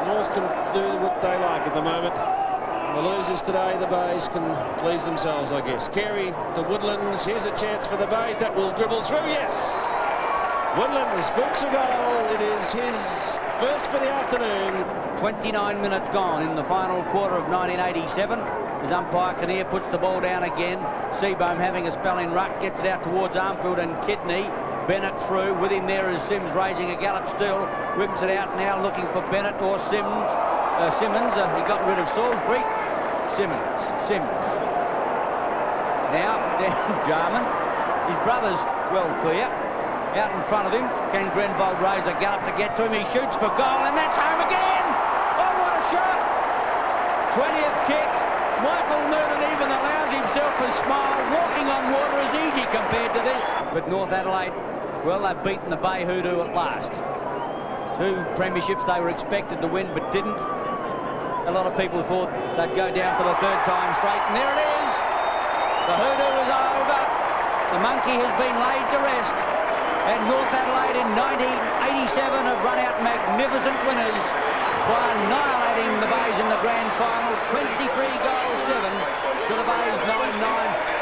North can do what they like at the moment. The losers today, the Bays, can please themselves, I guess. Carey, the Woodlands. Here's a chance for the Bays. That will dribble through. Yes! Woodlands books a goal. It is his first for the afternoon. 29 minutes gone in the final quarter of 1987. As umpire Kinnear puts the ball down again. Seabohm having a spell in ruck, gets it out towards Armfield and Kidney. Bennett through, with him there is Sims raising a gallop still. Whips it out now looking for Bennett or Simmons. He got rid of Salisbury. Simmons. Now down Jarman. His brother's well clear. Out in front of him. Can Grenvold raise a gallop to get to him? He shoots for goal and that's home again! Oh, what a shot! 20th kick. Michael Noonan even allows himself a smile. Walking on water is easy compared to this. But North Adelaide, well, they've beaten the Bay Hoodoo at last. 2 premierships they were expected to win but didn't. A lot of people thought they'd go down for the 3rd time straight, and there it is. The Hoodoo is over. The monkey has been laid to rest. And North Adelaide in 1987 have run out magnificent winners by annihilating the Bays in the grand final. 23 goals, 7 to the Bays 9-9.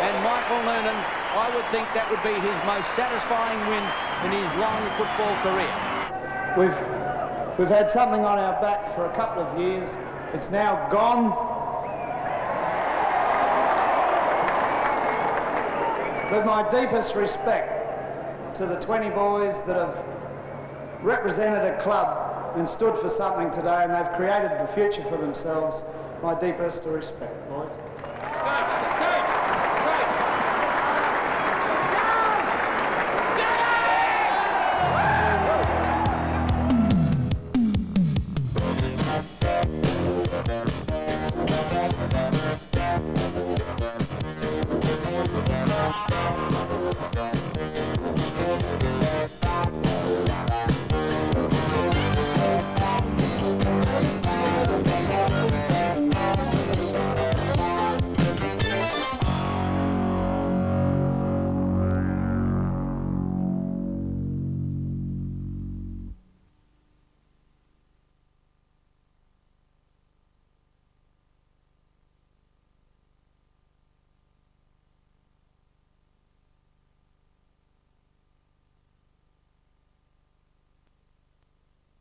And Michael Noonan, I would think that would be his most satisfying win in his long football career. We've had something on our back for a couple of years. It's now gone. But my deepest respect to the 20 boys that have represented a club and stood for something today, and they've created the future for themselves. My deepest respect, boys.